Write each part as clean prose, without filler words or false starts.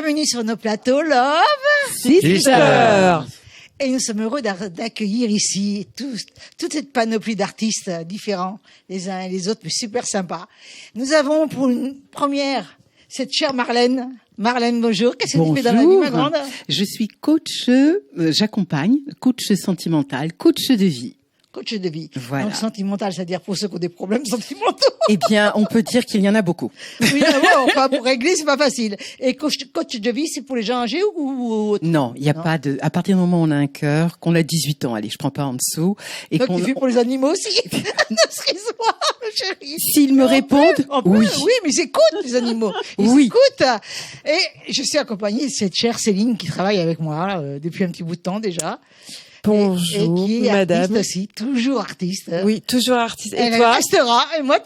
Bienvenue sur nos plateaux Love Sister. Et nous sommes heureux d'accueillir ici toute cette panoplie d'artistes différents, les uns et les autres, mais super sympas. Nous avons pour une première cette chère Marlène. Marlène, bonjour. Qu'est-ce que tu fais dans la vie, ma grande? Je suis coach, j'accompagne, coach sentimental, coach de vie. Coach de vie. Voilà. Donc sentimental, c'est-à-dire pour ceux qui ont des problèmes sentimentaux. Eh bien, on peut dire qu'il y en a beaucoup. Oui, enfin, pour régler, c'est pas facile. Et coach de vie, c'est pour les gens âgés ou Non, il n'y a pas de, à partir du moment où on a un cœur, qu'on a 18 ans, allez, je prends pas en dessous. Et donc, tu fais pour les animaux aussi? Excuse-moi, chérie. S'ils me répondent, oui. Oui, mais ils écoutent, les animaux. Ils écoutent. Et je suis accompagnée de cette chère Céline qui travaille avec moi, depuis un petit bout de temps déjà. Bonjour, et qui est madame. Artiste aussi, toujours artiste. Oui, toujours artiste. Et elle toi? Restera. Et moi,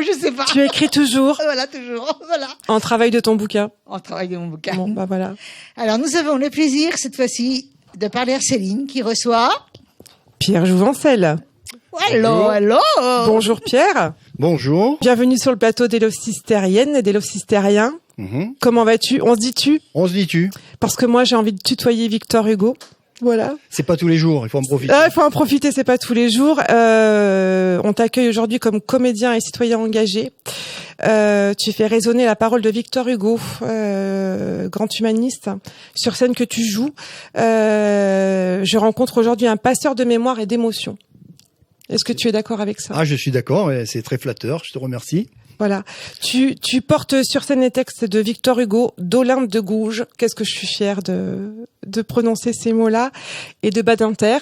je sais pas. Tu écris toujours? Voilà, toujours. Voilà. En travail de ton bouquin? En travail de mon bouquin. Bon, bah voilà. Alors, nous avons le plaisir, cette fois-ci, de parler à Céline, qui reçoit... Pierre Jouvencel. Hello. Bonjour Pierre. Bonjour. Bienvenue sur le plateau des Love Sistériennes et des Love Sistériens. Comment vas-tu? On se dit tu? On se dit tu. Parce que moi, j'ai envie de tutoyer Victor Hugo. Voilà. C'est pas tous les jours, il faut en profiter. Il faut en profiter, c'est pas tous les jours. On t'accueille aujourd'hui comme comédien et citoyen engagé. Tu fais résonner la parole de Victor Hugo, grand humaniste, sur scène que tu joues. Je rencontre aujourd'hui un passeur de mémoire et d'émotion. Est-ce que tu es d'accord avec ça? Ah, je suis d'accord, et c'est très flatteur, je te remercie. Voilà. Tu portes sur scène les textes de Victor Hugo, d'Olympe de Gouges. Qu'est-ce que je suis fière de prononcer ces mots-là. Et de Badinter.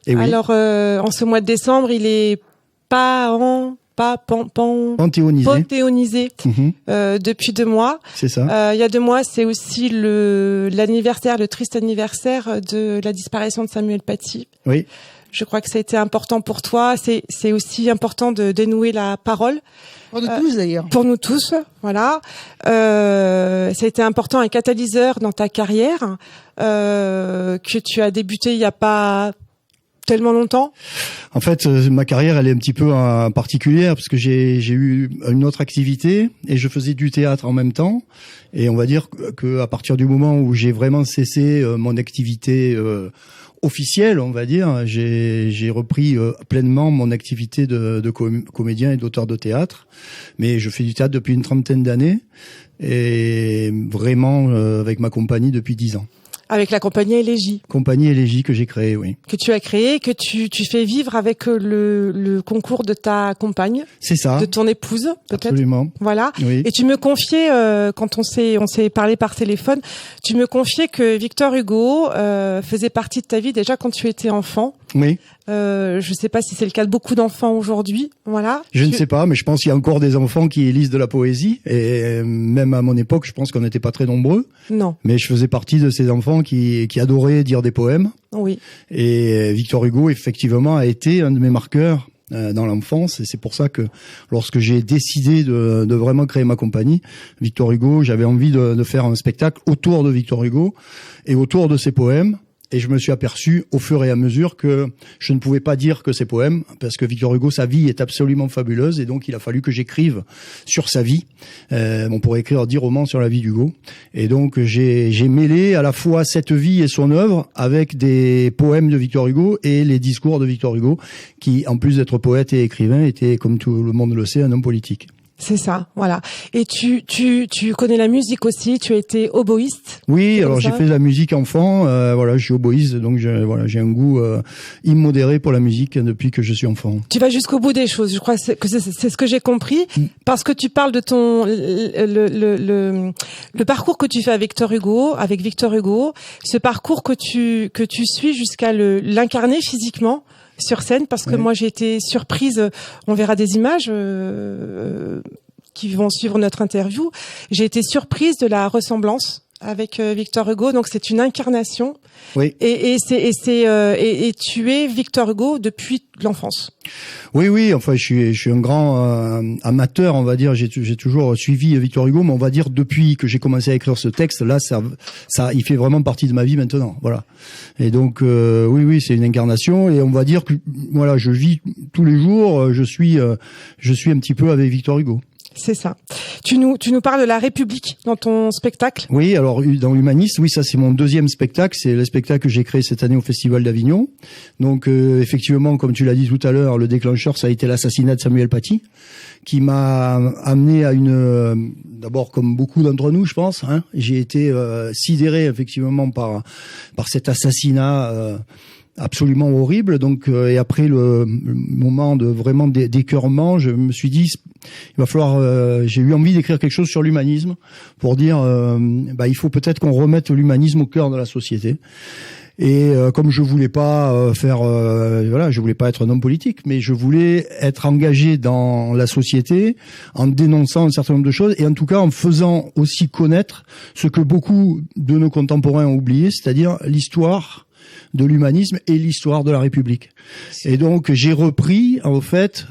Et oui. Alors, en ce mois de décembre, il est panthéonisé depuis 2 mois. C'est ça. Il y a 2 mois, c'est aussi le triste anniversaire de la disparition de Samuel Paty. Oui. Je crois que ça a été important pour toi. C'est aussi important de dénouer la parole. Pour nous tous, d'ailleurs. Pour nous tous, voilà. Ça a été important, un catalyseur dans ta carrière, que tu as débuté il y a pas tellement longtemps. En fait, ma carrière, elle est un petit peu particulière parce que j'ai eu une autre activité et je faisais du théâtre en même temps. Et on va dire que à partir du moment où j'ai vraiment cessé mon activité officielle, on va dire, j'ai repris pleinement mon activité de comédien et d'auteur de théâtre. Mais je fais du théâtre depuis une 30aine d'années et vraiment avec ma compagnie depuis 10 ans. Avec la compagnie Élégie. Compagnie Élégie que j'ai créée, oui. Que tu as créée, que tu fais vivre avec le concours de ta compagne. C'est ça. De ton épouse, peut-être. Absolument. Voilà. Oui. Et tu me confiais, quand on s'est parlé par téléphone, tu me confiais que Victor Hugo faisait partie de ta vie déjà quand tu étais enfant. Oui. Je sais pas si c'est le cas de beaucoup d'enfants aujourd'hui, voilà. Je ne sais pas, mais je pense qu'il y a encore des enfants qui lisent de la poésie, et même à mon époque, je pense qu'on n'était pas très nombreux. Non. Mais je faisais partie de ces enfants qui adoraient dire des poèmes. Oui. Et Victor Hugo, effectivement, a été un de mes marqueurs dans l'enfance, et c'est pour ça que lorsque j'ai décidé de vraiment créer ma compagnie, Victor Hugo, j'avais envie de faire un spectacle autour de Victor Hugo et autour de ses poèmes. Et je me suis aperçu au fur et à mesure que je ne pouvais pas dire que ses poèmes, parce que Victor Hugo, sa vie est absolument fabuleuse, et donc il a fallu que j'écrive sur sa vie. On pourrait écrire 10 romans sur la vie d'Hugo. Et donc j'ai mêlé à la fois cette vie et son œuvre avec des poèmes de Victor Hugo et les discours de Victor Hugo, qui, en plus d'être poète et écrivain, était, comme tout le monde le sait, un homme politique. C'est ça, voilà. Et tu connais la musique aussi, tu as été oboïste. Oui, alors j'ai fait de la musique enfant, voilà, je suis oboïste, donc j'ai un goût immodéré pour la musique depuis que je suis enfant. Tu vas jusqu'au bout des choses, je crois que c'est ce que j'ai compris, parce que tu parles de ton le parcours que tu fais avec Victor Hugo, ce parcours que tu suis jusqu'à l'incarner physiquement sur scène, parce que moi j'ai été surprise, on verra des images qui vont suivre notre interview, j'ai été surprise de la ressemblance avec Victor Hugo, donc c'est une incarnation. Oui. Et tu es Victor Hugo depuis l'enfance. Oui, enfin je suis un grand amateur, on va dire, j'ai toujours suivi Victor Hugo, mais on va dire depuis que j'ai commencé à écrire ce texte, là ça il fait vraiment partie de ma vie maintenant, voilà. Et donc oui, c'est une incarnation, et on va dire que voilà, je vis tous les jours, je suis un petit peu avec Victor Hugo. C'est ça. Tu nous parles de la République dans ton spectacle. Oui, alors dans l'humaniste, oui, ça c'est mon deuxième spectacle, c'est le spectacle que j'ai créé cette année au Festival d'Avignon. Donc effectivement, comme tu l'as dit tout à l'heure, le déclencheur, ça a été l'assassinat de Samuel Paty, qui m'a amené à d'abord comme beaucoup d'entre nous, je pense, hein, j'ai été sidéré effectivement par cet assassinat absolument horrible. Donc et après le moment de vraiment d'écœurement, je me suis dit il va falloir j'ai eu envie d'écrire quelque chose sur l'humanisme pour dire il faut peut-être qu'on remette l'humanisme au cœur de la société. Et comme je voulais pas je voulais pas être un homme politique, mais je voulais être engagé dans la société en dénonçant un certain nombre de choses et en tout cas en faisant aussi connaître ce que beaucoup de nos contemporains ont oublié, c'est-à-dire l'histoire de l'humanisme et l'histoire de la République. Et donc j'ai repris en fait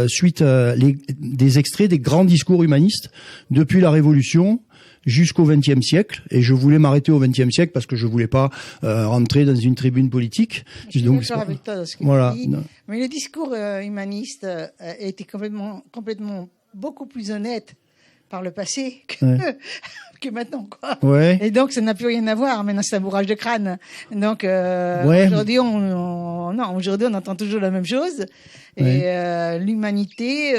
suite des extraits des grands discours humanistes depuis la Révolution jusqu'au XXe siècle, et je voulais m'arrêter au XXe siècle parce que je voulais pas rentrer dans une tribune politique. Je suis d'accord avec toi dans ce que voilà. tu dis, mais le discours humaniste a été complètement beaucoup plus honnête par le passé que maintenant, quoi. Ouais. Et donc ça n'a plus rien à voir. Maintenant c'est un bourrage de crâne. Donc aujourd'hui aujourd'hui on entend toujours la même chose. Et l'humanité,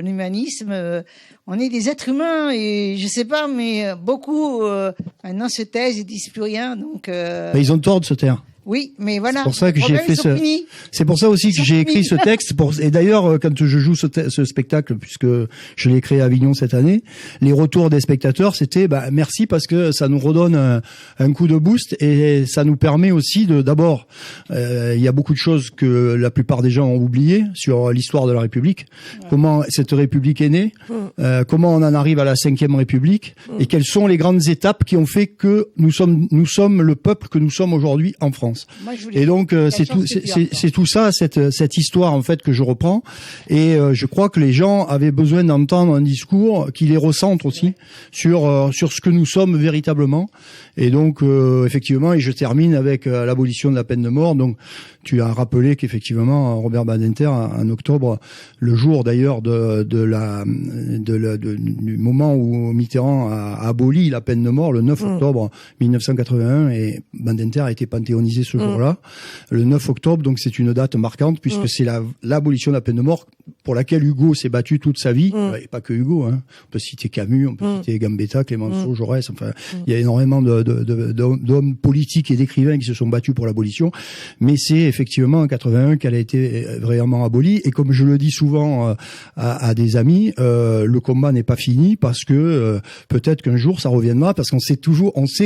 l'humanisme, on est des êtres humains et je sais pas, mais beaucoup maintenant se taisent et disent plus rien. Donc ils ont tort de se taire. Oui, mais voilà. C'est pour ça que j'ai fait c'est pour ça aussi que j'ai écrit ce texte. Et d'ailleurs, quand je joue ce spectacle, puisque je l'ai créé à Avignon cette année, les retours des spectateurs, c'était merci parce que ça nous redonne un coup de boost et ça nous permet aussi d'abord, il y a beaucoup de choses que la plupart des gens ont oubliées sur l'histoire de la République, comment cette République est née, comment on en arrive à la 5e République et quelles sont les grandes étapes qui ont fait que nous sommes le peuple que nous sommes aujourd'hui en France. Et donc c'est tout ça, cette histoire en fait que je reprends, et je crois que les gens avaient besoin d'entendre un discours qui les recentre aussi sur ce que nous sommes véritablement. Et donc effectivement, et je termine avec l'abolition de la peine de mort. Donc tu as rappelé qu'effectivement Robert Badinter en octobre, le jour d'ailleurs du moment où Mitterrand a aboli la peine de mort, le 9 octobre 1981, et Badinter a été panthéonisé ce jour-là, le 9 octobre. Donc c'est une date marquante puisque c'est l'abolition de la peine de mort pour laquelle Hugo s'est battu toute sa vie, et pas que Hugo, hein. On peut citer Camus, on peut citer Gambetta, Clémenceau, Jaurès, enfin il y a énormément d'hommes politiques et d'écrivains qui se sont battus pour l'abolition, mais c'est effectivement en 81 qu'elle a été vraiment abolie. Et comme je le dis souvent à des amis, le combat n'est pas fini parce que peut-être qu'un jour ça reviendra, parce qu'on sait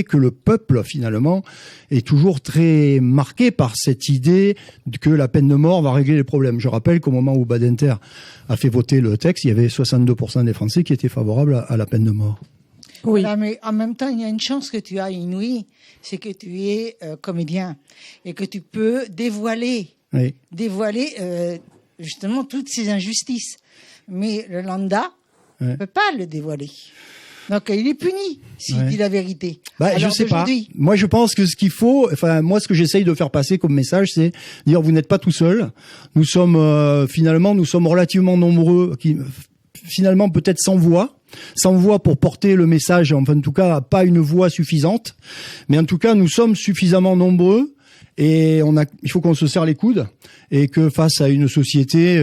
que le peuple finalement est toujours très marqué par cette idée que la peine de mort va régler les problèmes. Je rappelle qu'au moment où Badinter a fait voter le texte, il y avait 62% des Français qui étaient favorables à la peine de mort. Oui. Voilà, mais en même temps, il y a une chance que tu as inouïe, c'est que tu es comédien et que tu peux dévoiler justement toutes ces injustices. Mais le lambda ne peut pas le dévoiler. Donc il est puni s'il dit la vérité. Je sais pas. Moi je pense que ce qu'il faut, moi ce que j'essaye de faire passer comme message, c'est dire vous n'êtes pas tout seul. Nous sommes relativement nombreux, qui finalement peut-être sans voix pour porter le message, enfin en tout cas pas une voix suffisante, mais en tout cas nous sommes suffisamment nombreux. Et il faut qu'on se serre les coudes, et que face à une société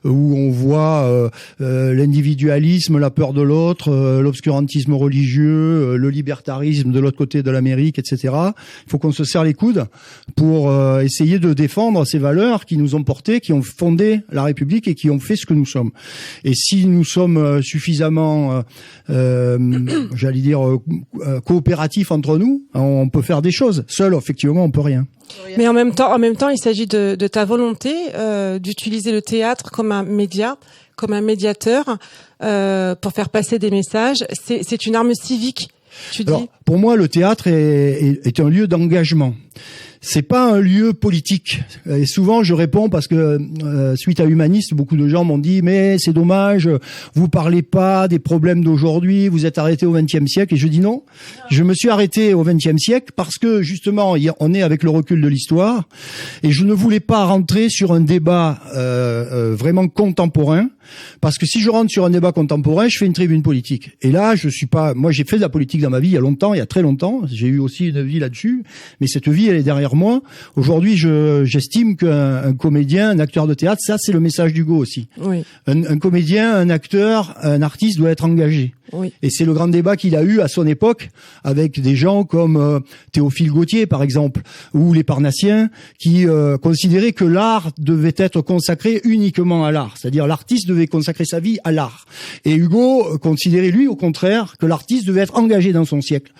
où on voit l'individualisme, la peur de l'autre, l'obscurantisme religieux, le libertarisme de l'autre côté de l'Amérique, etc., il faut qu'on se serre les coudes pour essayer de défendre ces valeurs qui nous ont portés, qui ont fondé la République et qui ont fait ce que nous sommes. Et si nous sommes suffisamment, j'allais dire, coopératifs entre nous, on peut faire des choses. Seul, effectivement, on peut rien. Mais en même temps, il s'agit de ta volonté d'utiliser le théâtre comme un média, comme un médiateur pour faire passer des messages. C'est une arme civique. Alors, pour moi, le théâtre est un lieu d'engagement. c'est pas un lieu politique. Et souvent, je réponds parce que suite à Humaniste, beaucoup de gens m'ont dit mais c'est dommage, vous parlez pas des problèmes d'aujourd'hui, vous êtes arrêté au XXe siècle. Et je dis non, je me suis arrêté au XXe siècle parce que justement, on est avec le recul de l'histoire et je ne voulais pas rentrer sur un débat vraiment contemporain. Parce que si je rentre sur un débat contemporain, je fais une tribune politique. Et là, je suis pas. Moi, j'ai fait de la politique dans ma vie il y a longtemps, il y a très longtemps. J'ai eu aussi une vie là-dessus, mais cette vie, elle est derrière moi. Aujourd'hui, j'estime qu'un comédien, un acteur de théâtre, ça, c'est le message d'Hugo aussi. Oui. Un comédien, un acteur, un artiste doit être engagé. Oui. Et c'est le grand débat qu'il a eu à son époque avec des gens comme Théophile Gautier, par exemple, ou les Parnassiens, qui considéraient que l'art devait être consacré uniquement à l'art. C'est-à-dire l'artiste devait consacrer sa vie à l'art. Et Hugo considérait, lui, au contraire, que l'artiste devait être engagé dans son siècle.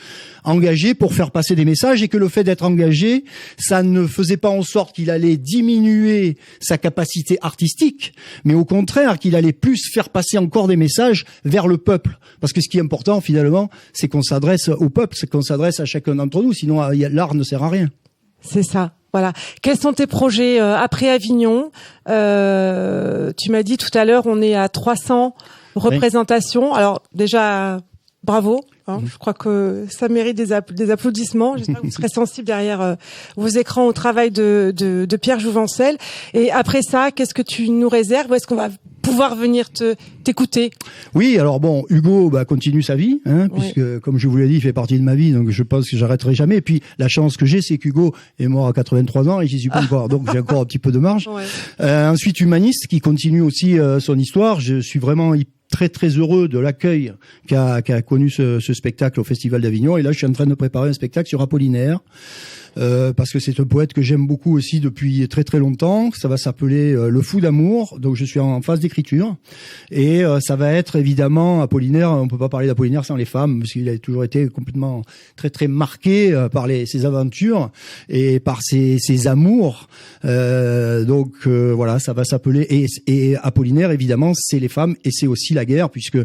Engagé pour faire passer des messages et que le fait d'être engagé, ça ne faisait pas en sorte qu'il allait diminuer sa capacité artistique, mais au contraire qu'il allait plus faire passer encore des messages vers le peuple. Parce que ce qui est important finalement, c'est qu'on s'adresse au peuple, c'est qu'on s'adresse à chacun d'entre nous, sinon l'art ne sert à rien. C'est ça. Voilà. Quels sont tes projets après Avignon? Tu m'as dit tout à l'heure, on est à 300 représentations. Oui. Alors déjà, bravo. Je crois que ça mérite des applaudissements. J'espère que vous serez sensible derrière vos écrans au travail de Pierre Jouvencel. Et après ça, qu'est-ce que tu nous réserves? Où est-ce qu'on va pouvoir venir t'écouter? Oui, alors bon, Hugo continue sa vie, Oui. puisque comme je vous l'ai dit, il fait partie de ma vie, donc je pense que j'arrêterai jamais. Et puis la chance que j'ai, c'est qu'Hugo est mort à 83 ans et j'y suis pas encore, donc j'ai encore un petit peu de marge. Ouais. Ensuite, Humaniste, qui continue aussi son histoire. Je suis vraiment très très heureux de l'accueil qu'a connu ce spectacle au Festival d'Avignon. Et là, je suis en train de préparer un spectacle sur Apollinaire. Parce que c'est un poète que j'aime beaucoup aussi depuis très très longtemps. Ça va s'appeler Le Fou d'amour. Donc je suis en phase d'écriture et ça va être évidemment Apollinaire. On peut pas parler d'Apollinaire sans les femmes parce qu'il a toujours été complètement très très marqué par ses aventures et par ses amours. Donc voilà, ça va s'appeler et Apollinaire évidemment c'est les femmes et c'est aussi la guerre puisque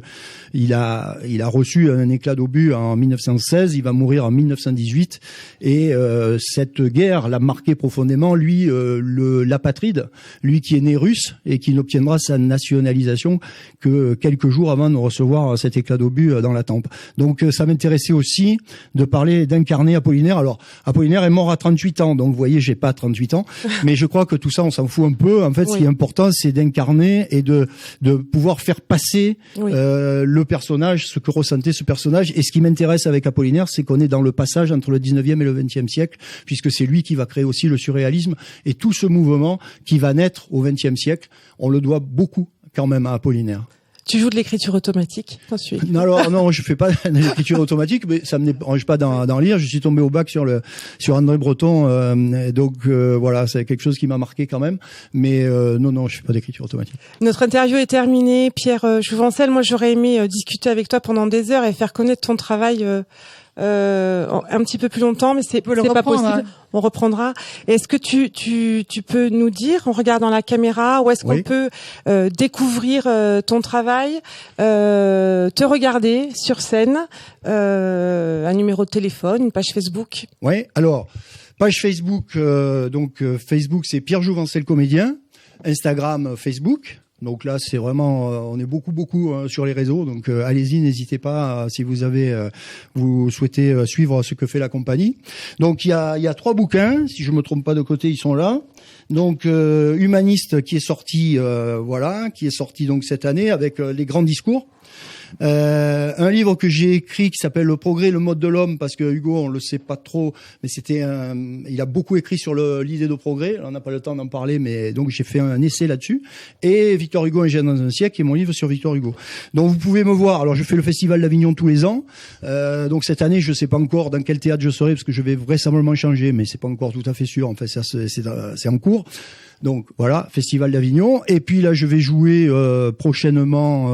il a reçu un éclat d'obus en 1916. Il va mourir en 1918 et cette guerre l'a marqué profondément, lui, l'apatride, lui qui est né russe et qui n'obtiendra sa nationalisation que quelques jours avant de recevoir cet éclat d'obus dans la tempe. Donc ça m'intéressait aussi de parler d'incarner Apollinaire. Alors Apollinaire est mort à 38 ans, donc vous voyez, j'ai pas 38 ans, mais je crois que tout ça, on s'en fout un peu. En fait, oui. Ce qui est important, c'est d'incarner et de pouvoir faire passer oui. Le personnage, ce que ressentait ce personnage. Et ce qui m'intéresse avec Apollinaire, c'est qu'on est dans le passage entre le 19e et le 20e siècle, puisque c'est lui qui va créer aussi le surréalisme et tout ce mouvement qui va naître au XXe siècle. On le doit beaucoup quand même à Apollinaire. Tu joues de l'écriture automatique ensuite? Non, alors non, je fais pas de l'écriture automatique, mais ça me dérange pas d'en lire. Je suis tombé au bac sur André Breton, donc voilà, c'est quelque chose qui m'a marqué quand même. Mais non, je fais pas d'écriture automatique. Notre interview est terminée, Pierre Jouvencel. Moi, j'aurais aimé discuter avec toi pendant des heures et faire connaître ton travail. Un petit peu plus longtemps, mais c'est pas possible. Hein. On reprendra. Est-ce que tu peux nous dire, en regardant la caméra, où est-ce qu'on peut découvrir ton travail, te regarder sur scène, un numéro de téléphone, une page Facebook? Oui, alors page Facebook, Facebook c'est Pierre Jouvencel comédien, Instagram Facebook. Donc là, c'est vraiment, on est beaucoup sur les réseaux. Donc allez-y, n'hésitez pas si vous souhaitez suivre ce que fait la compagnie. Donc il y a 3 bouquins, si je me trompe pas de côté, ils sont là. Donc Humaniste qui est sorti, qui est sorti donc cette année avec les grands discours. Un livre que j'ai écrit qui s'appelle Le progrès, le mode de l'homme, parce que Hugo, on le sait pas trop, mais il a beaucoup écrit sur l'idée de progrès. On n'a pas le temps d'en parler, mais donc j'ai fait un essai là-dessus. Et Victor Hugo, un génie dans un siècle, qui est mon livre sur Victor Hugo. Donc vous pouvez me voir. Alors je fais le Festival d'Avignon tous les ans. Donc cette année, je sais pas encore dans quel théâtre je serai, parce que je vais vraisemblablement changer, mais c'est pas encore tout à fait sûr. En fait, c'est en cours. Donc voilà, Festival d'Avignon. Et puis là, je vais jouer prochainement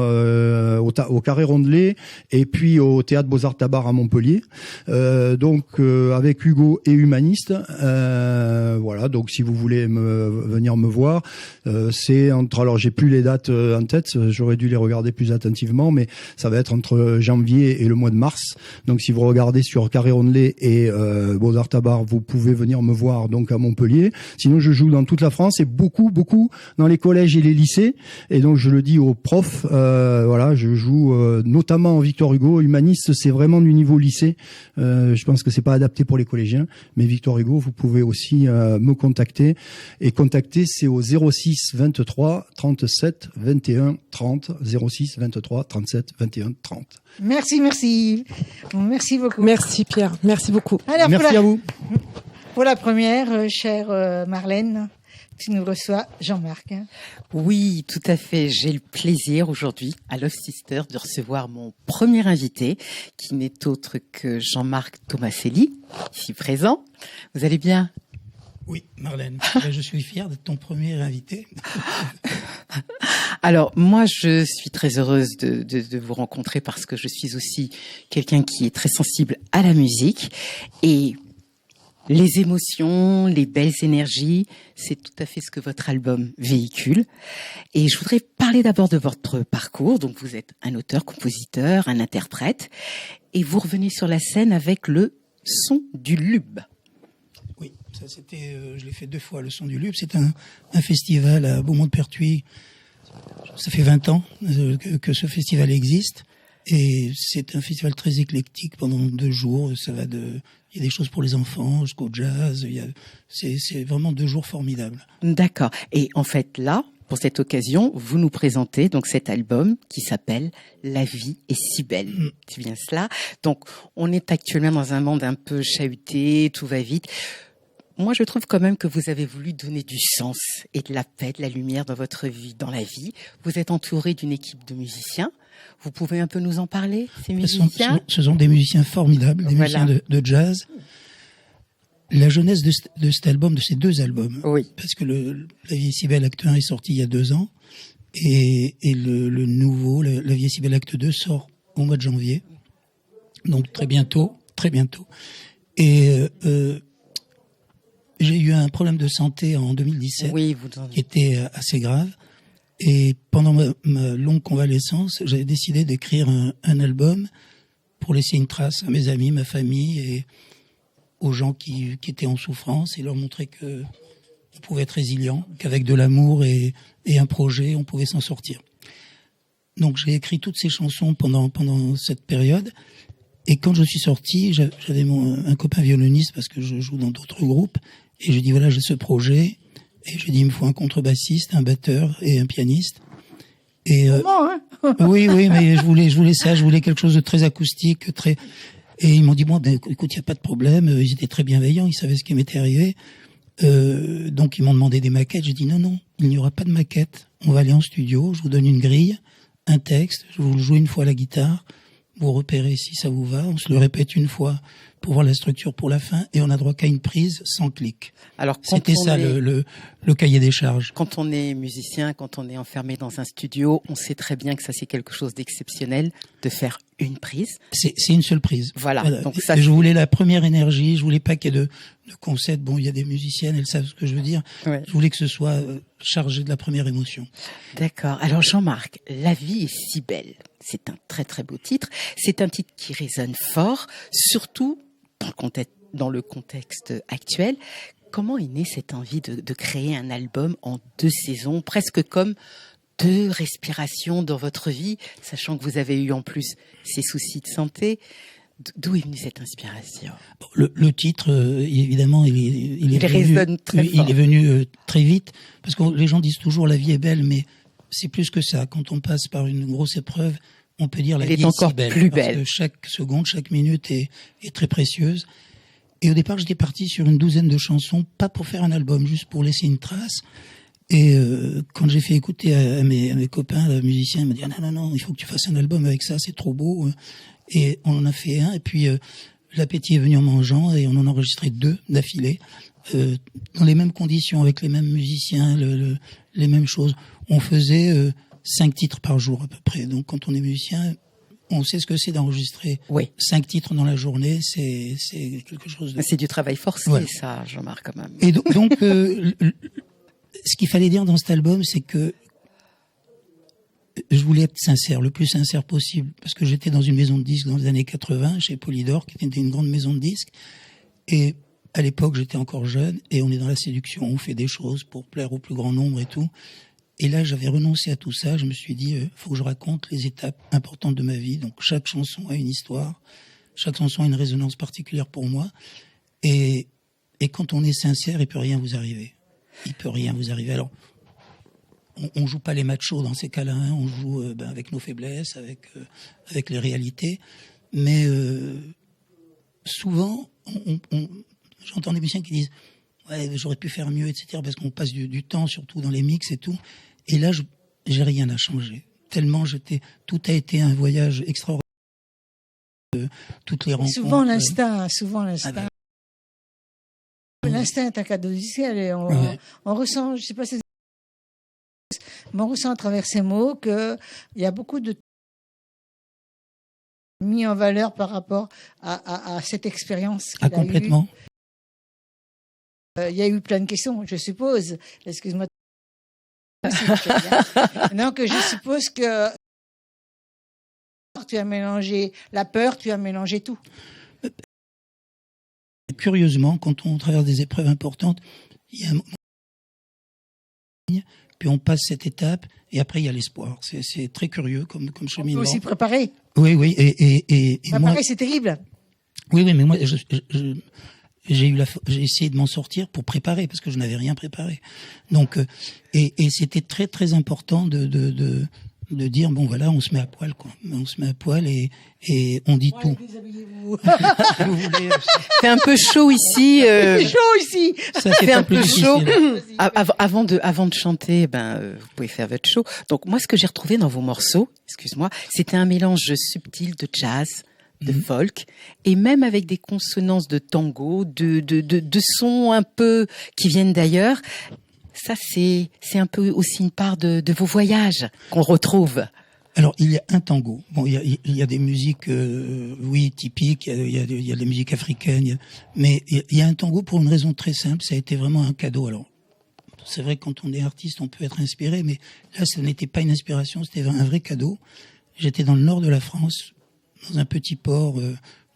au Carré Rondelet et puis au Théâtre Beaux-Arts Tabar à Montpellier. Avec Hugo et Humaniste. Voilà, donc si vous voulez venir me voir, c'est entre... Alors j'ai plus les dates en tête, j'aurais dû les regarder plus attentivement, mais ça va être entre janvier et le mois de mars. Donc si vous regardez sur Carré Rondelet et Beaux-Arts Tabar, vous pouvez venir me voir donc à Montpellier. Sinon je joue dans toute la France et beaucoup dans les collèges et les lycées. Et donc je le dis aux profs, voilà, je joue notamment en Victor Hugo. Humaniste, c'est vraiment du niveau lycée. Je pense que c'est pas adapté pour les collégiens, mais Victor Hugo, vous pouvez aussi me contacter. Et contacter, c'est au 06 23 37 21 30. 06 23 37 21 30. Merci beaucoup. Merci Pierre, merci beaucoup. Alors, merci à vous. Pour la première, chère Marlène, tu nous reçois Jean-Marc. Oui, tout à fait. J'ai le plaisir aujourd'hui à Love Sister de recevoir mon premier invité, qui n'est autre que Jean-Marc Tomaselli, ici présent. Vous allez bien? Oui, Marlène, je suis fier d'être ton premier invité. Alors, moi, je suis très heureuse de vous rencontrer parce que je suis aussi quelqu'un qui est très sensible à la musique et les émotions, les belles énergies, c'est tout à fait ce que votre album véhicule. Et je voudrais parler d'abord de votre parcours. Donc, vous êtes un auteur, compositeur, un interprète et vous revenez sur la scène avec le Son du Lube. Oui, ça c'était, je l'ai fait 2 fois, le Son du Lube. C'est un festival à Beaumont-de-Pertuis. Ça fait 20 ans que ce festival existe. Et c'est un festival très éclectique pendant 2 jours. Ça va il y a des choses pour les enfants jusqu'au jazz. C'est vraiment 2 jours formidables. D'accord. Et en fait, là, pour cette occasion, vous nous présentez donc cet album qui s'appelle La vie est si belle. C'est bien cela. Donc, on est actuellement dans un monde un peu chahuté, tout va vite. Moi, je trouve quand même que vous avez voulu donner du sens et de la paix, de la lumière dans votre vie, dans la vie. Vous êtes entouré d'une équipe de musiciens. Vous pouvez un peu nous en parler, ces musiciens? Ce sont des musiciens formidables, des musiciens de jazz. La jeunesse de cet album, de ces 2 albums, oui. Parce que La vie est si belle, acte 1 est sorti il y a 2 ans, et le nouveau, La vie est si belle, acte 2 sort au mois de janvier. Donc très bientôt. Et j'ai eu un problème de santé en 2017 qui était assez grave. Et pendant ma longue convalescence, j'avais décidé d'écrire un album pour laisser une trace à mes amis, ma famille et aux gens qui étaient en souffrance et leur montrer que on pouvait être résilient, qu'avec de l'amour et un projet, on pouvait s'en sortir. Donc j'ai écrit toutes ces chansons pendant cette période. Et quand je suis sorti, j'avais un copain violoniste parce que je joue dans d'autres groupes. Et je dis voilà, j'ai ce projet. Et je dis il me faut un contrebassiste, un batteur et un pianiste. Et oui, mais je voulais ça, je voulais quelque chose de très acoustique, très. Et ils m'ont dit bon, écoute, il y a pas de problème. Ils étaient très bienveillants, ils savaient ce qui m'était arrivé. Donc ils m'ont demandé des maquettes. J'ai dit non, il n'y aura pas de maquette. On va aller en studio. Je vous donne une grille, un texte. Je vous le joue une fois à la guitare. Vous repérez si ça vous va. On se le répète une fois pour voir la structure pour la fin, et on a droit qu'à une prise sans clic. Alors, c'était ça le cahier des charges. Quand on est musicien, quand on est enfermé dans un studio, on sait très bien que ça c'est quelque chose d'exceptionnel de faire une prise. C'est une seule prise. Voilà. Donc ça, je voulais la première énergie, je voulais pas qu'il y ait de concept. Bon, il y a des musiciennes, elles savent ce que je veux dire. Ouais. Je voulais que ce soit chargé de la première émotion. D'accord. Alors Jean-Marc, La vie est si belle. C'est un très très beau titre. C'est un titre qui résonne fort, surtout dans le contexte actuel. Comment est née cette envie de créer un album en 2 saisons, presque comme 2 respirations dans votre vie, sachant que vous avez eu en plus ces soucis de santé? D'où est venue cette inspiration? Le titre, évidemment, il résonne très fort. Il est venu très vite, parce que les gens disent toujours la vie est belle, mais c'est plus que ça. Quand on passe par une grosse épreuve, on peut dire la vie est encore si belle, plus parce belle. Que chaque seconde, chaque minute est très précieuse. Et au départ, j'étais parti sur une 12aine de chansons, pas pour faire un album, juste pour laisser une trace. Et quand j'ai fait écouter à mes copains, musiciens, ils m'ont dit non, il faut que tu fasses un album avec ça, c'est trop beau. Et on en a fait un, et puis l'appétit est venu en mangeant, et on en a enregistré 2 d'affilée. dans les mêmes conditions, avec les mêmes musiciens, les mêmes choses. On faisait 5 titres par jour à peu près. Donc quand on est musicien, on sait ce que c'est d'enregistrer 5 titres dans la journée. C'est quelque chose de... C'est du travail forcé, ouais. Ça, Jean-Marc, quand même. Et donc ce qu'il fallait dire dans cet album, c'est que je voulais être sincère, le plus sincère possible, parce que j'étais dans une maison de disques dans les années 80, chez Polydor, qui était une grande maison de disques. Et à l'époque, j'étais encore jeune, et on est dans la séduction, on fait des choses pour plaire au plus grand nombre et tout. Et là, j'avais renoncé à tout ça. Je me suis dit, faut que je raconte les étapes importantes de ma vie. Donc, chaque chanson a une histoire. Chaque chanson a une résonance particulière pour moi. Et quand on est sincère, il peut rien vous arriver. Il peut rien vous arriver. Alors, on joue pas les machos dans ces cas-là. Hein. On joue avec nos faiblesses, avec les réalités. Mais souvent, j'entends des musiciens qui disent, ouais, j'aurais pu faire mieux, etc. Parce qu'on passe du temps, surtout dans les mix et tout. Et là, j'ai rien à changer. Tellement tout a été un voyage extraordinaire. Toutes les rencontres. Souvent l'instinct. L'instinct est un cadeau du ciel et on ressent, je sais pas si mais on ressent à travers ces mots qu'il y a beaucoup de mis en valeur par rapport à cette expérience qu'il a complètement. Il y a eu plein de questions, je suppose. Excuse-moi. Donc, je suppose que tu as mélangé la peur, tu as mélangé tout. Curieusement, quand on traverse des épreuves importantes, il y a un moment, puis on passe cette étape, et après il y a l'espoir. C'est très curieux comme cheminement. On peut aussi préparer. Oui. Et préparer, moi, c'est terrible. Oui, mais moi, j'ai essayé de m'en sortir pour préparer, parce que je n'avais rien préparé. Donc, et c'était très très important de dire, bon voilà, on se met à poil, quoi. On se met à poil et on dit tout. C'est un peu chaud ici. C'est chaud ici. Ça fait un peu chaud. Avant de chanter, vous pouvez faire votre show. Donc moi, ce que j'ai retrouvé dans vos morceaux, excuse-moi, c'était un mélange subtil de jazz, de folk, et même avec des consonances de tango, de sons un peu qui viennent d'ailleurs. Ça, c'est un peu aussi une part de vos voyages qu'on retrouve. Alors, il y a un tango. Bon, il y a des musiques, typiques. Il y a des musiques africaines. Mais il y a un tango pour une raison très simple. Ça a été vraiment un cadeau. Alors, c'est vrai que quand on est artiste, on peut être inspiré, mais là, ce n'était pas une inspiration. C'était un vrai cadeau. J'étais dans le nord de la France, dans un petit port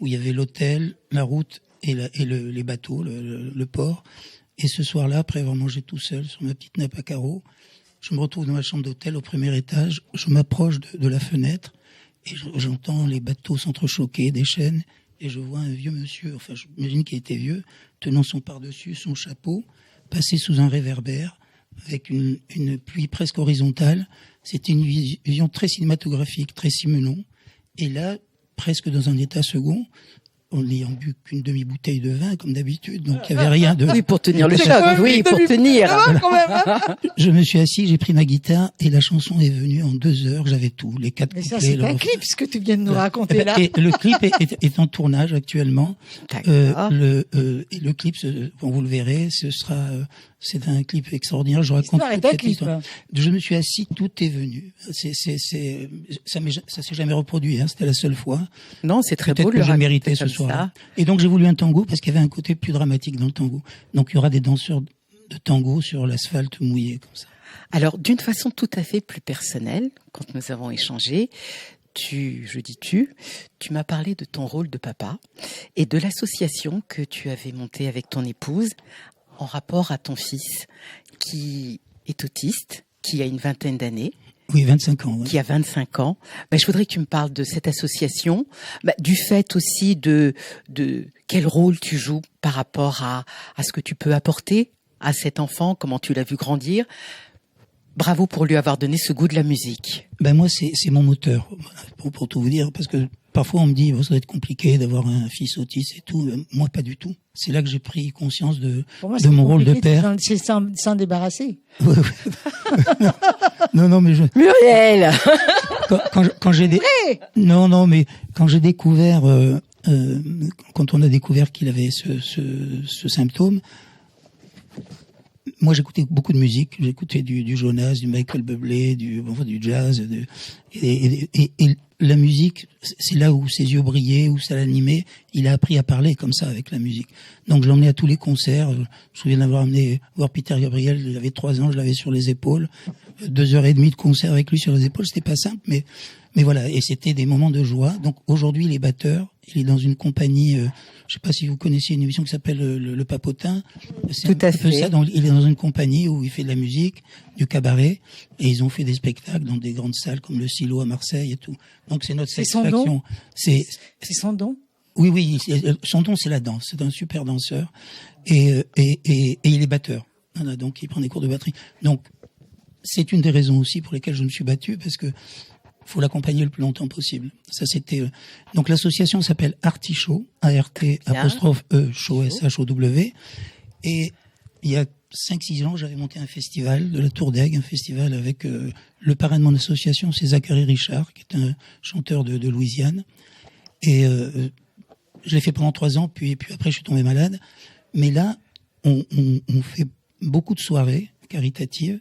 où il y avait l'hôtel, la route et les bateaux, le port. Et ce soir-là, après avoir mangé tout seul sur ma petite nappe à carreaux, je me retrouve dans ma chambre d'hôtel au premier étage. Je m'approche de la fenêtre et j'entends les bateaux s'entrechoquer, des chaînes. Et je vois un vieux monsieur, enfin j'imagine qu'il était vieux, tenant son par-dessus, son chapeau, passer sous un réverbère avec une pluie presque horizontale. C'était une vision très cinématographique, très Simenon. Et là, presque dans un état second, on n'ayant bu qu'une demi-bouteille de vin, comme d'habitude, donc il n'y avait rien de... Oui, pour tenir le choc, oui, pour tenir. Je me suis assis, j'ai pris ma guitare, et la chanson est venue en 2 heures, j'avais tout, les 4 couplets. Mais ça, c'est un clip, ce que tu viens de nous raconter là. Et le clip est en tournage actuellement. Le clip, vous le verrez, c'est un clip extraordinaire. Je raconte toute cette histoire. Je me suis assis, tout est venu. Ça s'est jamais reproduit, hein, c'était la seule fois. Non, c'est très beau. Peut-être que je méritais ce soir. Et donc j'ai voulu un tango parce qu'il y avait un côté plus dramatique dans le tango. Donc il y aura des danseurs de tango sur l'asphalte mouillé comme ça. Alors d'une façon tout à fait plus personnelle, quand nous avons échangé, tu m'as parlé de ton rôle de papa et de l'association que tu avais montée avec ton épouse en rapport à ton fils qui est autiste, qui a une vingtaine d'années. Oui, 25 ans. Ouais. Qui a 25 ans. Je voudrais que tu me parles de cette association, du fait aussi de quel rôle tu joues par rapport à ce que tu peux apporter à cet enfant, comment tu l'as vu grandir. Bravo pour lui avoir donné ce goût de la musique. Moi, c'est mon moteur, pour tout vous dire, parce que parfois on me dit, ça doit être compliqué d'avoir un fils autiste et tout. Moi, pas du tout. C'est là que j'ai pris conscience de mon rôle de père. C'est s'en débarrasser. Ouais. Non, mais Muriel. Quand j'ai mais quand j'ai découvert, quand on a découvert qu'il avait ce symptôme, moi j'écoutais beaucoup de musique, j'écoutais du Jonas, du Michael Bublé, du jazz, et la musique, c'est là où ses yeux brillaient, où ça l'animait. Il a appris à parler comme ça avec la musique. Donc je l'emmenais à tous les concerts. Je me souviens d'avoir amené voir Peter Gabriel, il avait 3 ans, je l'avais sur les épaules. 2h30 de concert avec lui sur les épaules, c'était pas simple, mais voilà, et c'était des moments de joie. Donc aujourd'hui, il est batteur, il est dans une compagnie, je sais pas si vous connaissez une émission qui s'appelle le Papotin. C'est tout à fait ça. Donc il est dans une compagnie où il fait de la musique, du cabaret, et ils ont fait des spectacles dans des grandes salles comme le Silo à Marseille et tout. Donc c'est notre satisfaction. C'est son don. Oui, son don, c'est la danse. C'est un super danseur, et il est batteur. Voilà, donc il prend des cours de batterie. Donc c'est une des raisons aussi pour lesquelles je me suis battu, parce que faut l'accompagner le plus longtemps possible. Ça, c'était donc l'association s'appelle Artichaut, A-R-T-E Show, S-H-O-W. Et il y a 5-6 ans, j'avais monté un festival de la Tour d'Aigle, un festival avec le parrain de mon association, c'est Zachary Richard, qui est un chanteur de Louisiane. Et je l'ai fait pendant 3 ans, puis après je suis tombé malade. Mais là, on fait beaucoup de soirées caritatives.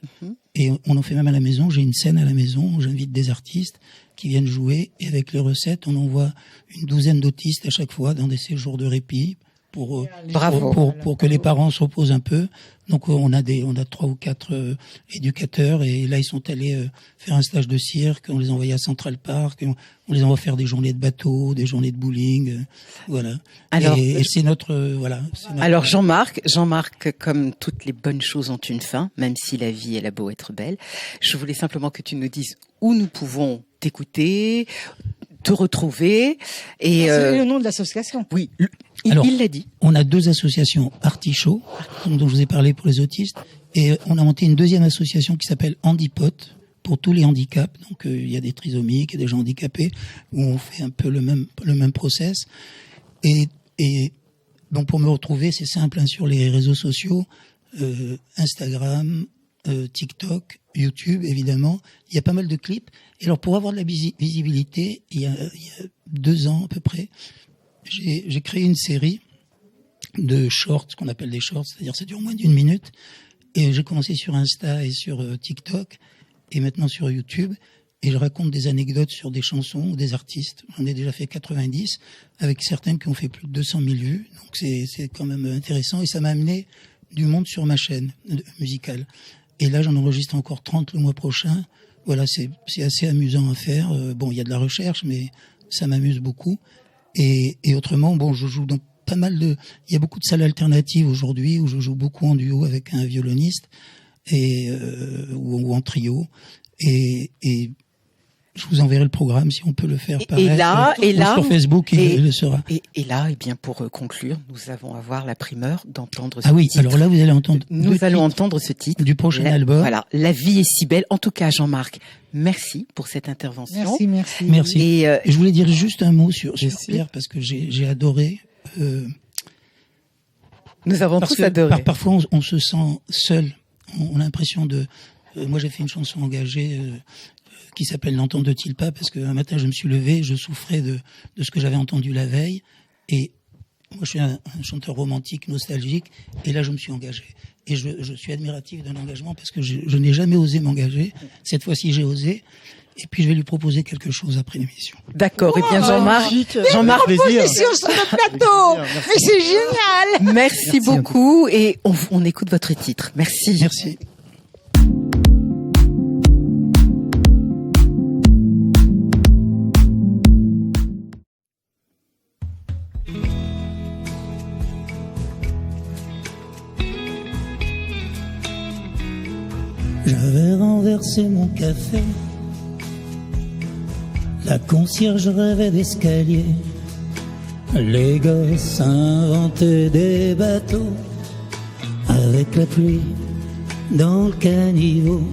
Et on en fait même à la maison. J'ai une scène à la maison où j'invite des artistes qui viennent jouer. Et avec les recettes, on envoie une 12aine d'autistes à chaque fois dans des séjours de répit pour que les parents se reposent un peu. Donc on a 3 ou 4 éducateurs, et là ils sont allés faire un stage de cirque. On les envoyait à Central Park. On les envoie faire des journées de bateau, des journées de bowling, voilà. Alors, et c'est notre Alors Jean-Marc, comme toutes les bonnes choses ont une fin, même si la vie elle a beau être belle, je voulais simplement que tu nous dises où nous pouvons t'écouter, te retrouver, et c'est le nom de l'association. Oui. Alors, il l'a dit. On a 2 associations, Artichaut, dont je vous ai parlé pour les autistes, et on a monté une 2e association qui s'appelle Handipot, pour tous les handicaps. Donc il y a des trisomiques et des gens handicapés, où on fait un peu le même process. Et donc pour me retrouver, c'est simple, hein, sur les réseaux sociaux, Instagram, TikTok, YouTube, évidemment. Il y a pas mal de clips. Et alors pour avoir de la visibilité, il y a 2 ans à peu près, j'ai créé une série de shorts, ce qu'on appelle des shorts, c'est-à-dire ça dure moins d'1 minute. Et j'ai commencé sur Insta et sur TikTok, et maintenant sur YouTube. Et je raconte des anecdotes sur des chansons ou des artistes. J'en ai déjà fait 90, avec certaines qui ont fait plus de 200 000 vues. Donc c'est quand même intéressant. Et ça m'a amené du monde sur ma chaîne musicale. Et là, j'en enregistre encore 30 le mois prochain. Voilà, c'est assez amusant à faire. Bon, il y a de la recherche, mais ça m'amuse beaucoup. Et autrement, bon, je joue dans pas mal il y a beaucoup de salles alternatives aujourd'hui où je joue beaucoup en duo avec un violoniste ou en trio. Et je vous enverrai le programme si on peut le faire par sur Facebook, il le sera. Et là, bien pour conclure, nous allons avoir la primeur d'entendre ce titre. Ah oui, alors là vous allez entendre. Nous allons entendre ce titre du prochain album. Voilà, La vie est si belle. En tout cas, Jean-Marc, merci pour cette intervention. Merci. Et je voulais dire juste un mot sur Pierre, parce que j'ai adoré. Nous avons tous adoré. Parfois, on se sent seul. On a l'impression moi, j'ai fait une chanson engagée qui s'appelle N'entends-t-il pas, parce qu'un matin, je me suis levé, je souffrais de ce que j'avais entendu la veille. Et moi, je suis un chanteur romantique, nostalgique, et là, je me suis engagé. Et je suis admiratif d'un engagement, parce que je n'ai jamais osé m'engager. Cette fois-ci, j'ai osé. Et puis, je vais lui proposer quelque chose après l'émission. D'accord. Et bien, Jean-Marc, proposition sur le plateau. Mais c'est génial. Merci beaucoup. Et on écoute votre titre. Merci. Merci. J'avais renversé mon café, la concierge rêvait d'escalier, les gosses inventaient des bateaux, avec la pluie dans le caniveau.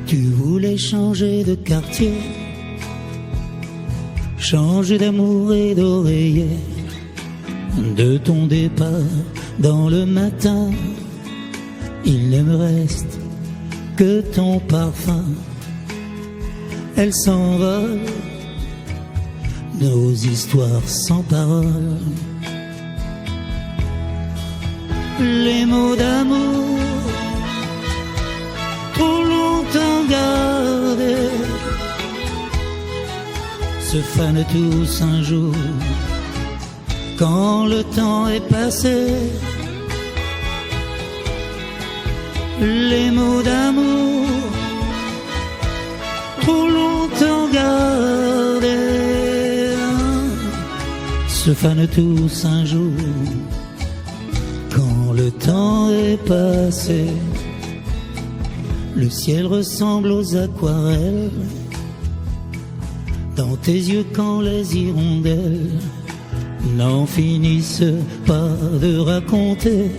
Tu voulais changer de quartier, changer d'amour et d'oreiller, de ton départ dans le matin. Il ne me reste que ton parfum. Elle s'envole, nos histoires sans parole. les mots d'amour trop longtemps gardés se fanent tous un jour quand le temps est passé. Les mots d'amour trop longtemps gardés se fanent tous un jour quand le temps est passé. Le ciel ressemble aux aquarelles dans tes yeux quand les hirondelles n'en finissent pas de raconter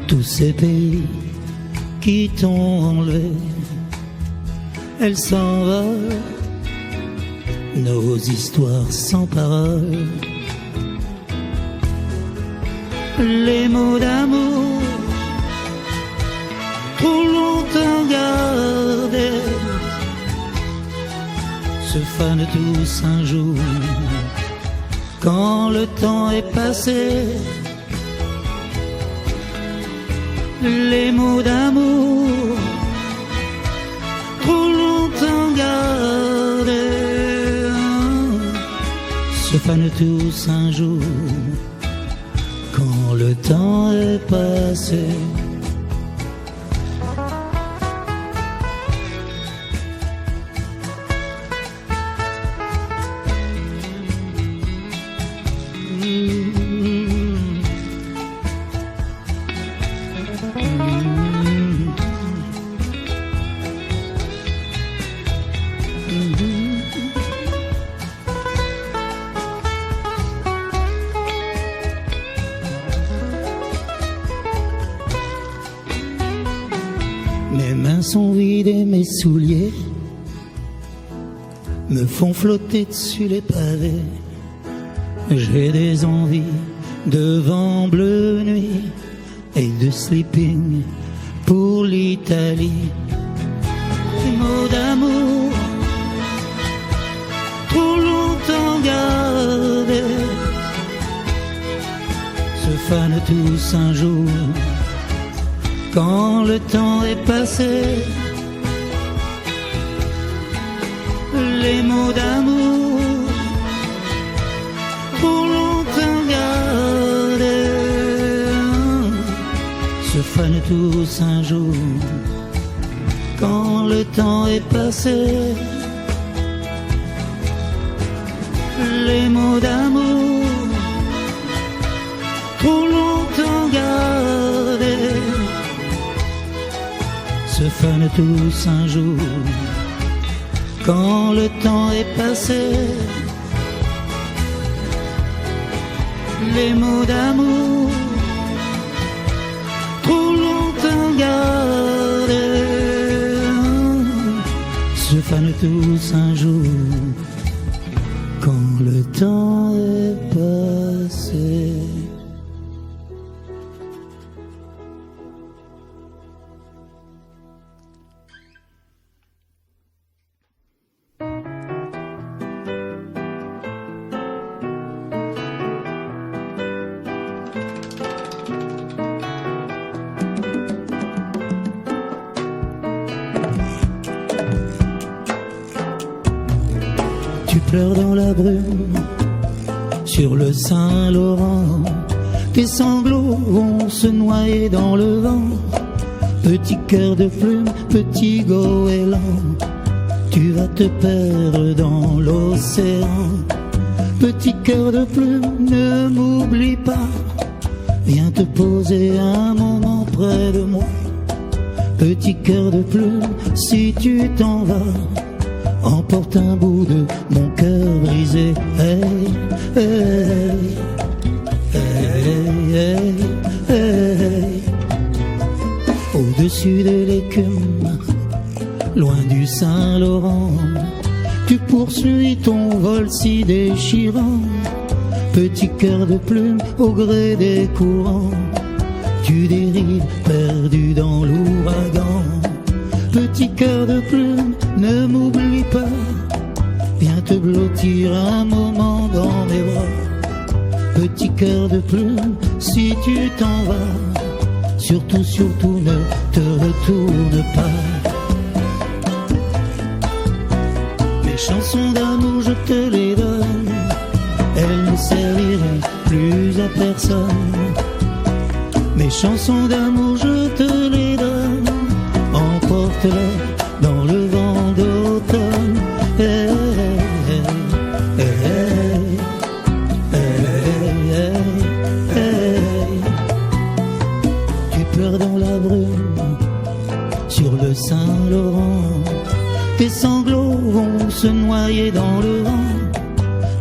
tous ces pays qui t'ont enlevé. Elle s'en va, nos histoires sans paroles. Les mots d'amour trop longtemps gardés se fanent tous un jour quand le temps est passé. Les mots d'amour trop longtemps gardés se fanent tous un jour quand le temps est passé. Mes mains sont vides et mes souliers me font flotter dessus les pavés. J'ai des envies de vent bleu nuit et de sleeping pour l'Italie. Des mots d'amour trop longtemps gardés se fanent tous un jour quand le temps est passé. Les mots d'amour trop longtemps gardés se fanent tous un jour quand le temps est passé. Les mots d'amour trop longtemps gardés se fanent tous un jour quand le temps est passé. Les mots d'amour trop longtemps gardés se fanent tous un jour quand le temps est passé. Tu pleures dans la brume sur le Saint-Laurent. Tes sanglots vont se noyer dans le vent. Petit cœur de plume, petit goéland, tu vas te perdre dans l'océan. Petit cœur de plume, ne m'oublie pas, viens te poser un moment près de moi. Petit cœur de plume, si tu t'en vas, emporte un bout de mon cœur brisé. Hey, hey, hey, hey, hey. Au-dessus de l'écume, loin du Saint-Laurent, tu poursuis ton vol si déchirant. Petit cœur de plume, au gré des courants, tu dérives perdu dans l'ouragan. Petit cœur de plume, ne m'oublie pas, viens te blottir un moment dans mes bras. Petit cœur de plume, si tu t'en vas, surtout, surtout ne te retourne pas. Mes chansons d'amour, je te les donne, elles ne serviront plus à personne. Mes chansons d'amour, je te les donne, emporte-les dans le vent d'automne. Hey, hey, hey, hey, hey, hey. Tu pleures dans la brume sur le Saint-Laurent, tes sanglots vont se noyer dans le vent.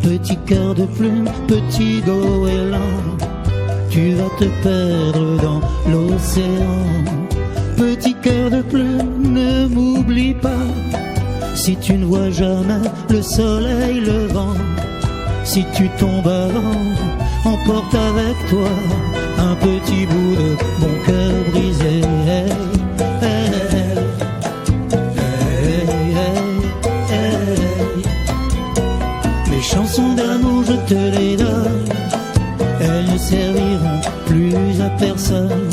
Petit cœur de plume, petit goéland, tu vas te perdre dans l'océan. Petit cœur de plume, ne m'oublie pas. Si tu ne vois jamais le soleil levant, si tu tombes avant, emporte avec toi un petit bout de mon cœur brisé. Hey, hey, hey, hey, hey. Mes chansons d'amour, je te les donne, elles ne serviront plus à personne.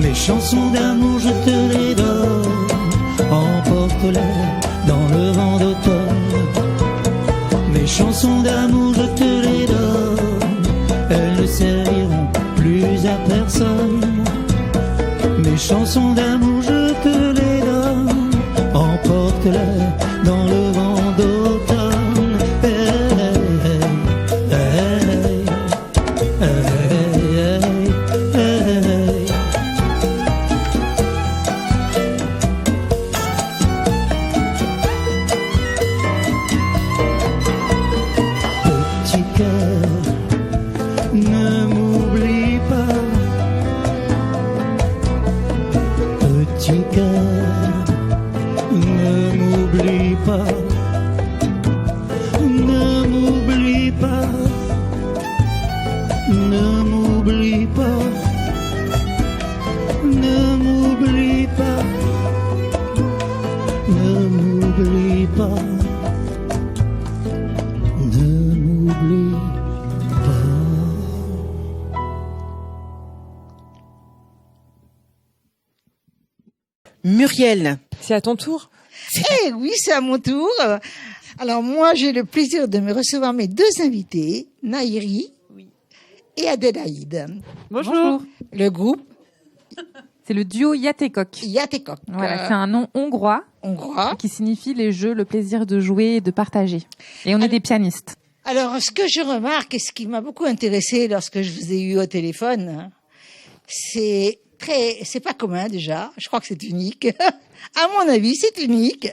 Mes chansons d'amour, je te les donne, emporte-les dans le vent d'automne. Mes chansons d'amour, je te les donne, elles ne serviront plus à personne. Mes chansons d'amour, je te les donne, emporte-les dans le vent d'automne. Hey, hey, hey, hey, hey, hey, hey. Petit cœur, ne m'oublie pas. Petit cœur, ne m'oublie pas. Ne m'oublie pas. Ne m'oublie pas. Ne m'oublie pas. Ne m'oublie pas. Ne m'oublie pas. Muriel. C'est à ton tour. Eh oui, c'est à mon tour. Alors moi, j'ai le plaisir de me recevoir mes deux invités, Naïri et Adélaïde. Bonjour. Le groupe C'est le duo Yatekok. Yatekok. Voilà, c'est un nom hongrois qui signifie les jeux, le plaisir de jouer et de partager. Et on est des pianistes. Alors, ce que je remarque et ce qui m'a beaucoup intéressé lorsque je vous ai eu au téléphone, c'est pas commun déjà. Je crois que c'est unique. À mon avis, c'est unique.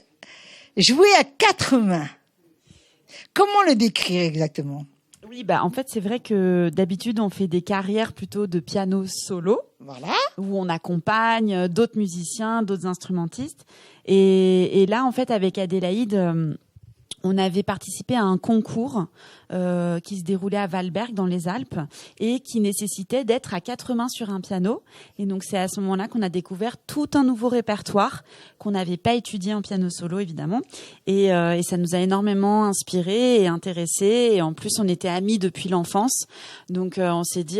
Jouer à 4 mains. Comment le décrire exactement? Oui, bah en fait, c'est vrai que d'habitude, on fait des carrières plutôt de piano solo. Voilà. Où on accompagne d'autres musiciens, d'autres instrumentistes. Et là, en fait, avec Adélaïde, on avait participé à un concours qui se déroulait à Valberg dans les Alpes et qui nécessitait d'être à 4 mains sur un piano. Et donc c'est à ce moment-là qu'on a découvert tout un nouveau répertoire qu'on n'avait pas étudié en piano solo évidemment. Et ça nous a énormément inspiré et intéressé. Et en plus on était amis depuis l'enfance, donc on s'est dit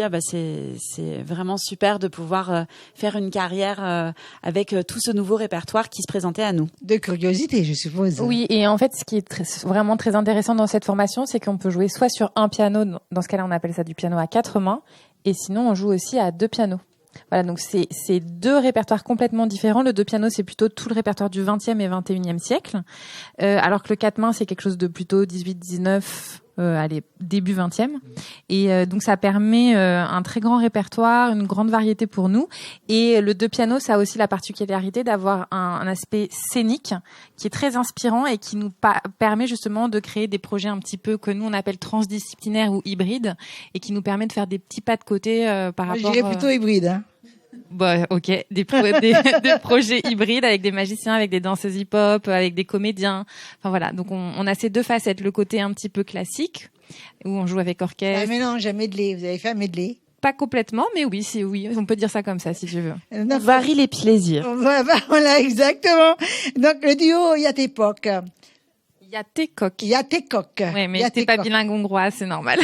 c'est vraiment super de pouvoir faire une carrière avec tout ce nouveau répertoire qui se présentait à nous. De curiosité, je suppose. Oui, et en fait ce qui est vraiment très intéressant dans cette formation, c'est qu'on peut jouer soit sur un piano, dans ce cas-là on appelle ça du piano à 4 mains, et sinon on joue aussi à 2 pianos. Voilà, donc c'est 2 répertoires complètement différents. Le 2 pianos, c'est plutôt tout le répertoire du 20e et 21e siècle, alors que le 4 mains, c'est quelque chose de plutôt 18, 19, allez, début 20e. Et donc ça permet un très grand répertoire, une grande variété pour nous. Et le 2 pianos, ça a aussi la particularité d'avoir un aspect scénique qui est très inspirant et qui nous permet justement de créer des projets un petit peu que nous on appelle transdisciplinaires ou hybrides, et qui nous permet de faire des petits pas de côté par rapport. Je dirais plutôt hybride. Hein. Bah, ok, des projets hybrides avec des magiciens, avec des danseuses hip-hop, avec des comédiens. Enfin voilà, donc on a ces 2 facettes, le côté un petit peu classique où on joue avec orchestre. Ah mais non, un medley. Vous avez fait un medley? Pas complètement, mais oui, on peut dire ça comme ça si tu veux. On varie les plaisirs. Voilà, exactement. Donc le duo Yatekok. y a Técoc. Il y a Técoc. Oui, mais t'es pas bilingue hongroise, c'est normal.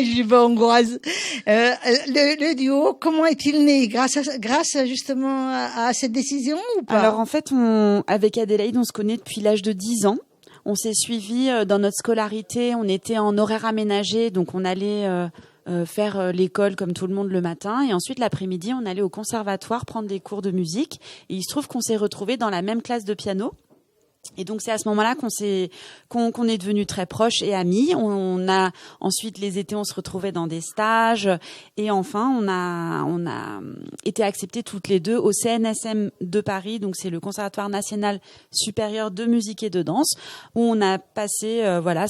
Je suis pas hongroise. Le duo, comment est-il né? Grâce justement à cette décision ou pas? Alors en fait, avec Adélaïde, on se connaît depuis l'âge de 10 ans. On s'est suivis dans notre scolarité. On était en horaire aménagé, donc on allait faire l'école comme tout le monde le matin. Et ensuite, l'après-midi, on allait au conservatoire prendre des cours de musique. Et il se trouve qu'on s'est retrouvés dans la même classe de piano. Et donc c'est à ce moment-là qu'on est devenus très proches et amis. On a ensuite les étés on se retrouvait dans des stages et enfin on a été acceptés toutes les deux au CNSM de Paris, donc c'est le Conservatoire national supérieur de musique et de danse, où on a passé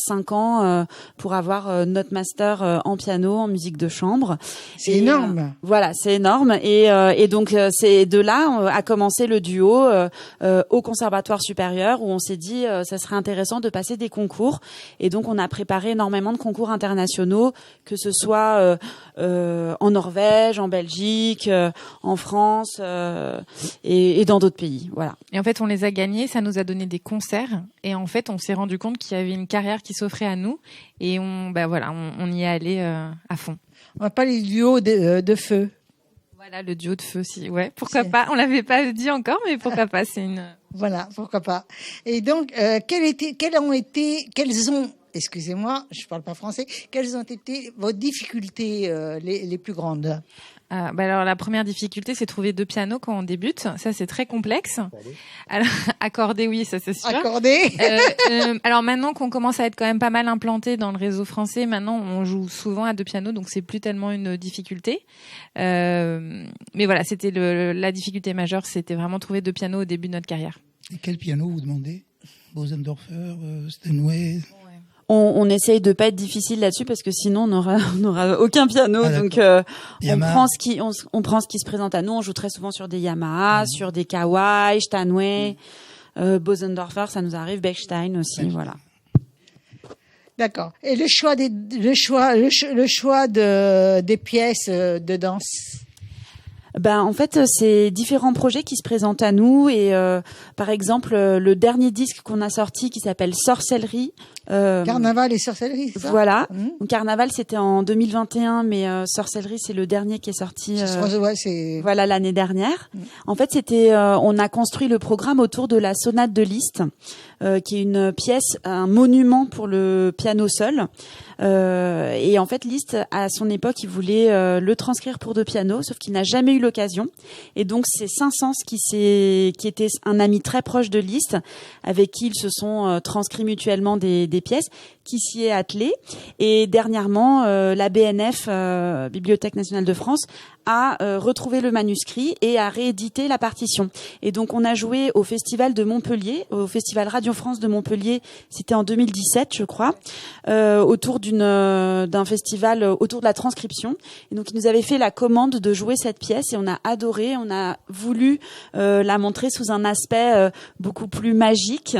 5 ans pour avoir notre master en piano, en musique de chambre. C'est énorme. Voilà, c'est énorme et donc c'est de là a commencé le duo au Conservatoire supérieur, où on s'est dit ça serait intéressant de passer des concours, et donc on a préparé énormément de concours internationaux, que ce soit en Norvège, en Belgique, en France et dans d'autres pays. Voilà. Et en fait, on les a gagnés, ça nous a donné des concerts, et en fait, on s'est rendu compte qu'il y avait une carrière qui s'offrait à nous, et on y est allé à fond. On va parler du duo de feu. Voilà, le duo de feu, si, ouais, pourquoi pas. On l'avait pas dit encore, mais pourquoi pas, Voilà, pourquoi pas. Et donc, quelles ont, excusez-moi, je parle pas français, quelles ont été vos difficultés les plus grandes? Alors la première difficulté, c'est trouver 2 pianos quand on débute. Ça, c'est très complexe. Alors accorder, oui, ça c'est sûr. Accorder. Alors maintenant qu'on commence à être quand même pas mal implanté dans le réseau français, maintenant on joue souvent à 2 pianos, donc c'est plus tellement une difficulté. Mais voilà, c'était la difficulté majeure, c'était vraiment trouver 2 pianos au début de notre carrière. Et quel piano vous demandez? Bosendorfer, Steinway? On essaye de pas être difficile là-dessus, parce que sinon on n'aura aucun piano. Donc on prend ce qui se présente à nous. On joue très souvent sur des Yamaha, sur des Kawai, Steinway, Bosendorfer, ça nous arrive, Bechstein aussi, voilà. D'accord. Et le choix des pièces de danse? En fait, c'est différents projets qui se présentent à nous, et par exemple le dernier disque qu'on a sorti qui s'appelle Sorcellerie. Carnaval et Sorcellerie, c'est ça? Voilà. Donc, Carnaval, c'était en 2021, mais Sorcellerie, c'est le dernier qui est sorti. Voilà, l'année dernière. En fait, on a construit le programme autour de la sonate de Liszt, qui est une pièce, un monument pour le piano seul. Et en fait, Liszt, à son époque, il voulait le transcrire pour 2 pianos, sauf qu'il n'a jamais eu l'occasion. Et donc, c'est Saint-Saëns qui était un ami très proche de Liszt, avec qui ils se sont transcrits mutuellement des pièces, qui s'y est attelé. Et dernièrement, la BNF, Bibliothèque nationale de France, a retrouvé le manuscrit et a réédité la partition. Et donc on a joué au Festival de Montpellier, au Festival Radio France de Montpellier, c'était en 2017 je crois, autour d'un festival autour de la transcription. Et donc ils nous avaient fait la commande de jouer cette pièce, et on a adoré, on a voulu la montrer sous un aspect beaucoup plus magique,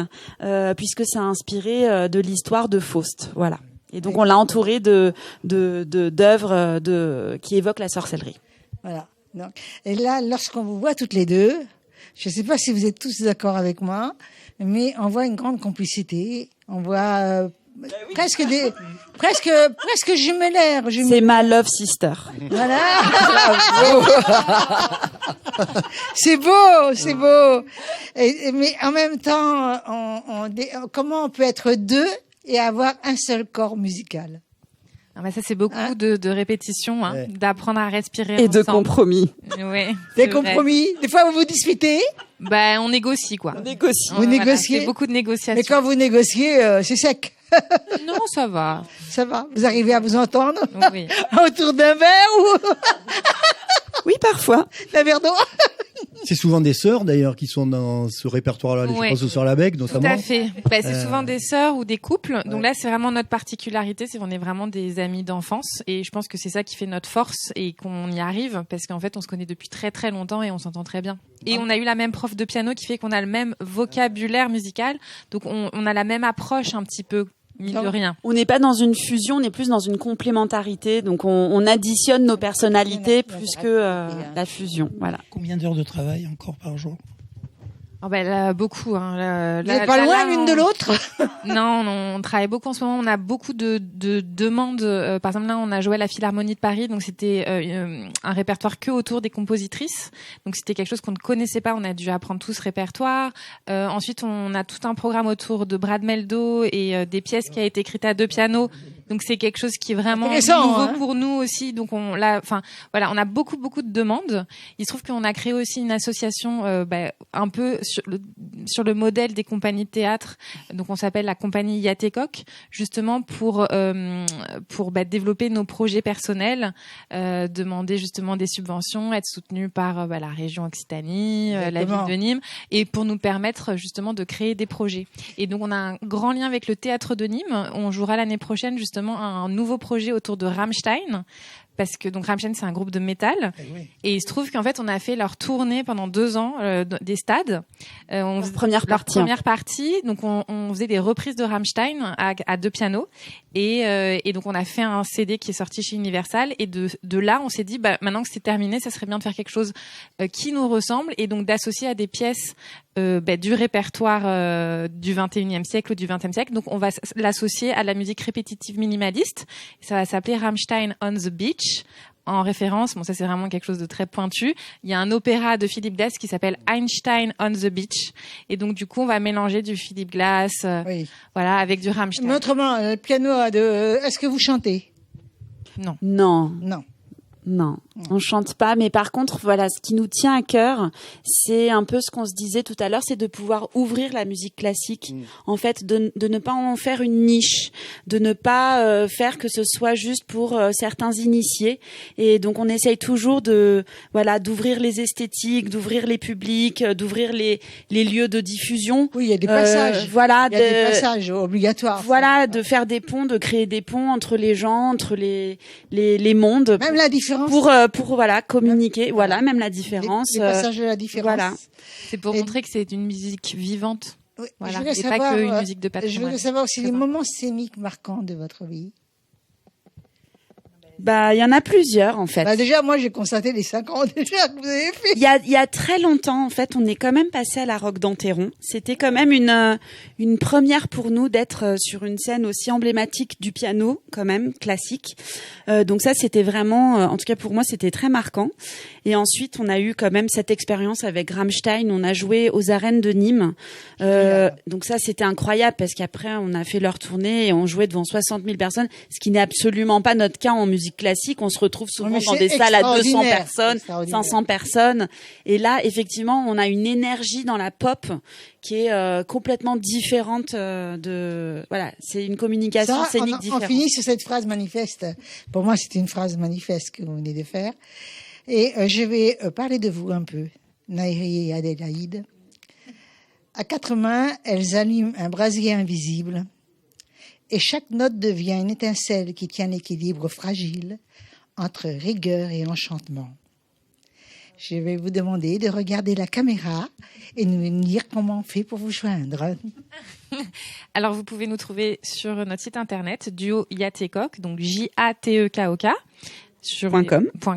puisque ça a inspiré de l'histoire de Faust. Voilà. Et donc on l'a entouré d'œuvres qui évoquent la sorcellerie. Voilà. Donc, et là, lorsqu'on vous voit toutes les deux, je ne sais pas si vous êtes tous d'accord avec moi, mais on voit une grande complicité. On voit presque jumellaires. C'est ma love sister. Voilà. C'est beau, c'est beau. Mais en même temps, comment on peut être 2 et avoir un seul corps musical? Ça, c'est beaucoup de répétitions, ouais. D'apprendre à respirer et ensemble. De compromis. Ouais, des compromis. Des fois, vous vous disputez. On négocie, quoi. On négocie. Vous négociez. C'est beaucoup de négociations. Mais quand vous négociez, c'est sec. Non, ça va. Ça va. Vous arrivez à vous entendre? Oui. Autour d'un verre ou? Oui, parfois. D'un verre d'eau. C'est souvent des sœurs d'ailleurs qui sont dans ce répertoire-là. Je pense aux sœurs Labec notamment. Tout à fait. C'est souvent des sœurs ou des couples. Donc là, c'est vraiment notre particularité, c'est qu'on est vraiment des amis d'enfance, et je pense que c'est ça qui fait notre force et qu'on y arrive, parce qu'en fait, on se connaît depuis très très longtemps et on s'entend très bien. Et on a eu la même prof de piano qui fait qu'on a le même vocabulaire musical, donc on a la même approche un petit peu. Mine de rien. On n'est pas dans une fusion, on est plus dans une complémentarité. Donc on additionne nos personnalités plus que la fusion. Voilà. Combien d'heures de travail encore par jour? Oh ben là, beaucoup. Hein. Vous n'êtes pas loin l'une de l'autre? Non, on travaille beaucoup en ce moment. On a beaucoup de demandes. Par exemple, là, on a joué à la Philharmonie de Paris, donc c'était un répertoire que autour des compositrices. Donc c'était quelque chose qu'on ne connaissait pas. On a dû apprendre tout ce répertoire. Ensuite, on a tout un programme autour de Brad Meldo et des pièces qui a été écrites à 2 pianos. Donc c'est quelque chose qui est vraiment nouveau pour nous aussi. Donc on a beaucoup de demandes. Il se trouve qu'on a créé aussi une association un peu sur le modèle des compagnies de théâtre. Donc on s'appelle la compagnie Yatecoq, justement pour développer nos projets personnels, demander justement des subventions, être soutenu par la région Occitanie, la ville de Nîmes, et pour nous permettre justement de créer des projets. Et donc on a un grand lien avec le théâtre de Nîmes. On jouera l'année prochaine justement un nouveau projet autour de Rammstein. Parce que donc Rammstein, c'est un groupe de métal, et il se trouve qu'en fait on a fait leur tournée pendant 2 ans des stades. On faisait première partie. Donc on faisait des reprises de Rammstein à 2 pianos, et donc on a fait un CD qui est sorti chez Universal, et de là on s'est dit maintenant que c'est terminé, ça serait bien de faire quelque chose qui nous ressemble, et donc d'associer à des pièces du répertoire du 21e siècle ou du 20e siècle. Donc on va l'associer à la musique répétitive minimaliste. Ça va s'appeler Rammstein on the Beach, en référence, ça c'est vraiment quelque chose de très pointu. Il y a un opéra de Philip Glass qui s'appelle Einstein on the Beach, et donc du coup on va mélanger du Philip Glass, avec du Rammstein. Mais autrement, le piano est-ce que vous chantez? Non. Non, on chante pas, mais par contre, ce qui nous tient à cœur, c'est un peu ce qu'on se disait tout à l'heure, c'est de pouvoir ouvrir la musique classique, en fait, de ne pas en faire une niche, de ne pas faire que ce soit juste pour certains initiés, et donc on essaye toujours d'ouvrir les esthétiques, d'ouvrir les publics, d'ouvrir les lieux de diffusion. Oui, il y a des passages. Il y a des passages obligatoires. De faire des ponts, de créer des ponts entre les gens, entre les mondes. Même la différence. Pour communiquer, même la différence. Les passages de la différence. Voilà. C'est pour montrer que c'est une musique vivante. Oui, et pas qu'une musique de patrimoine. Je voudrais savoir aussi les moments scéniques marquants de votre vie. Il y en a plusieurs, en fait. Déjà, moi, j'ai constaté les 5 ans déjà que vous avez fait. Il y a très longtemps, en fait, on est quand même passé à la Roque d'Enterron. C'était quand même une première pour nous d'être sur une scène aussi emblématique du piano, quand même, classique. Donc ça, c'était vraiment, en tout cas pour moi, c'était très marquant. Et ensuite, on a eu quand même cette expérience avec Rammstein. On a joué aux arènes de Nîmes. Donc ça, c'était incroyable parce qu'après, on a fait leur tournée et on jouait devant 60 000 personnes, ce qui n'est absolument pas notre cas en musique classique. On se retrouve souvent dans des salles à 200 personnes, 500 personnes. Et là, effectivement, on a une énergie dans la pop qui est complètement différente c'est une communication scénique différente. On finit sur cette phrase manifeste. Pour moi, c'était une phrase manifeste que vous venez de faire. Et je vais parler de vous un peu, Nahiri et Adélaïde. À 4 mains, elles allument un brasier invisible, et chaque note devient une étincelle qui tient l'équilibre fragile entre rigueur et enchantement. Je vais vous demander de regarder la caméra et nous dire comment on fait pour vous joindre. Alors, vous pouvez nous trouver sur notre site internet, duo Yatecoq, donc Jatekok.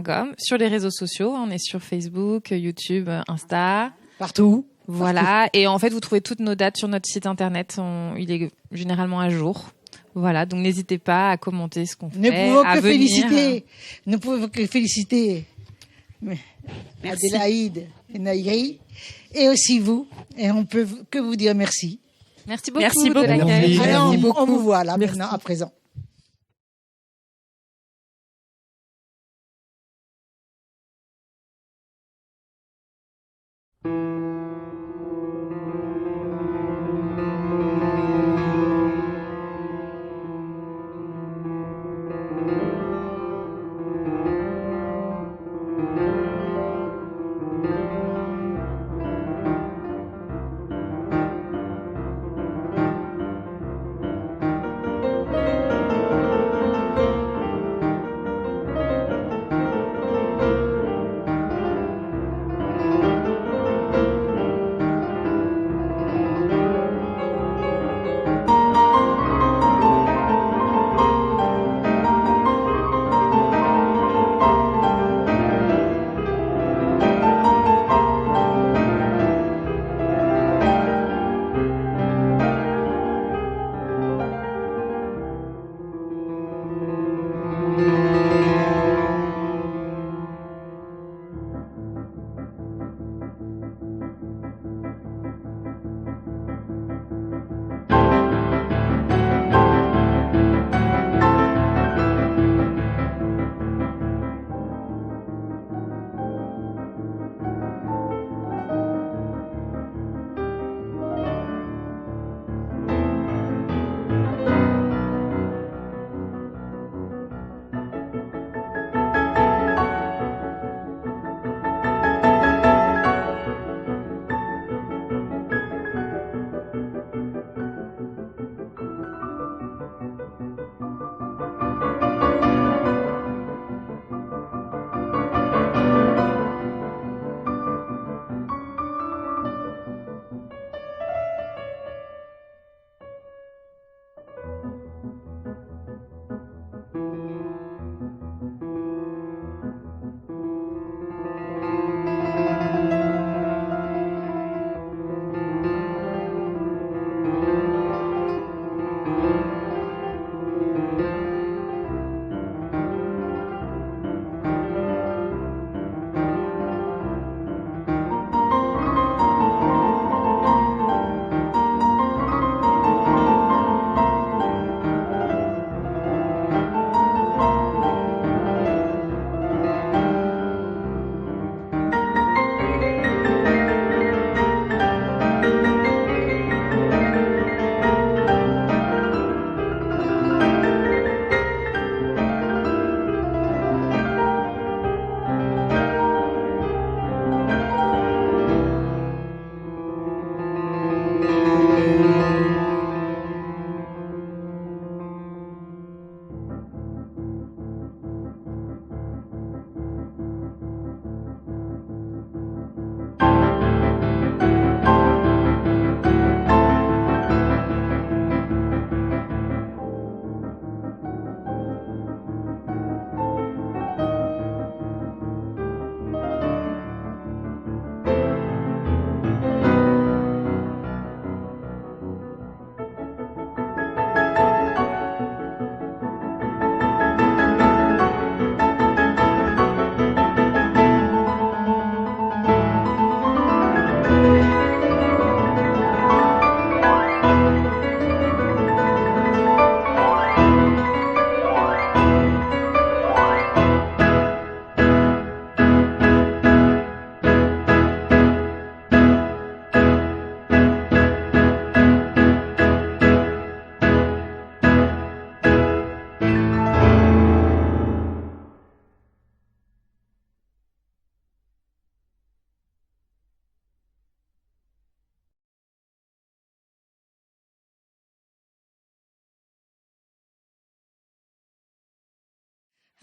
.com. Sur les réseaux sociaux, on est sur Facebook, YouTube, Insta. Partout. Voilà. Et en fait, vous trouvez toutes nos dates sur notre site internet. Il est généralement à jour. Voilà. Donc, n'hésitez pas à commenter ce qu'on fait. Ne pouvons que féliciter Adélaïde et Nahiri. Et aussi vous. Et on peut que vous dire merci. Merci beaucoup. De l'accueil. On vous voit là maintenant, à présent.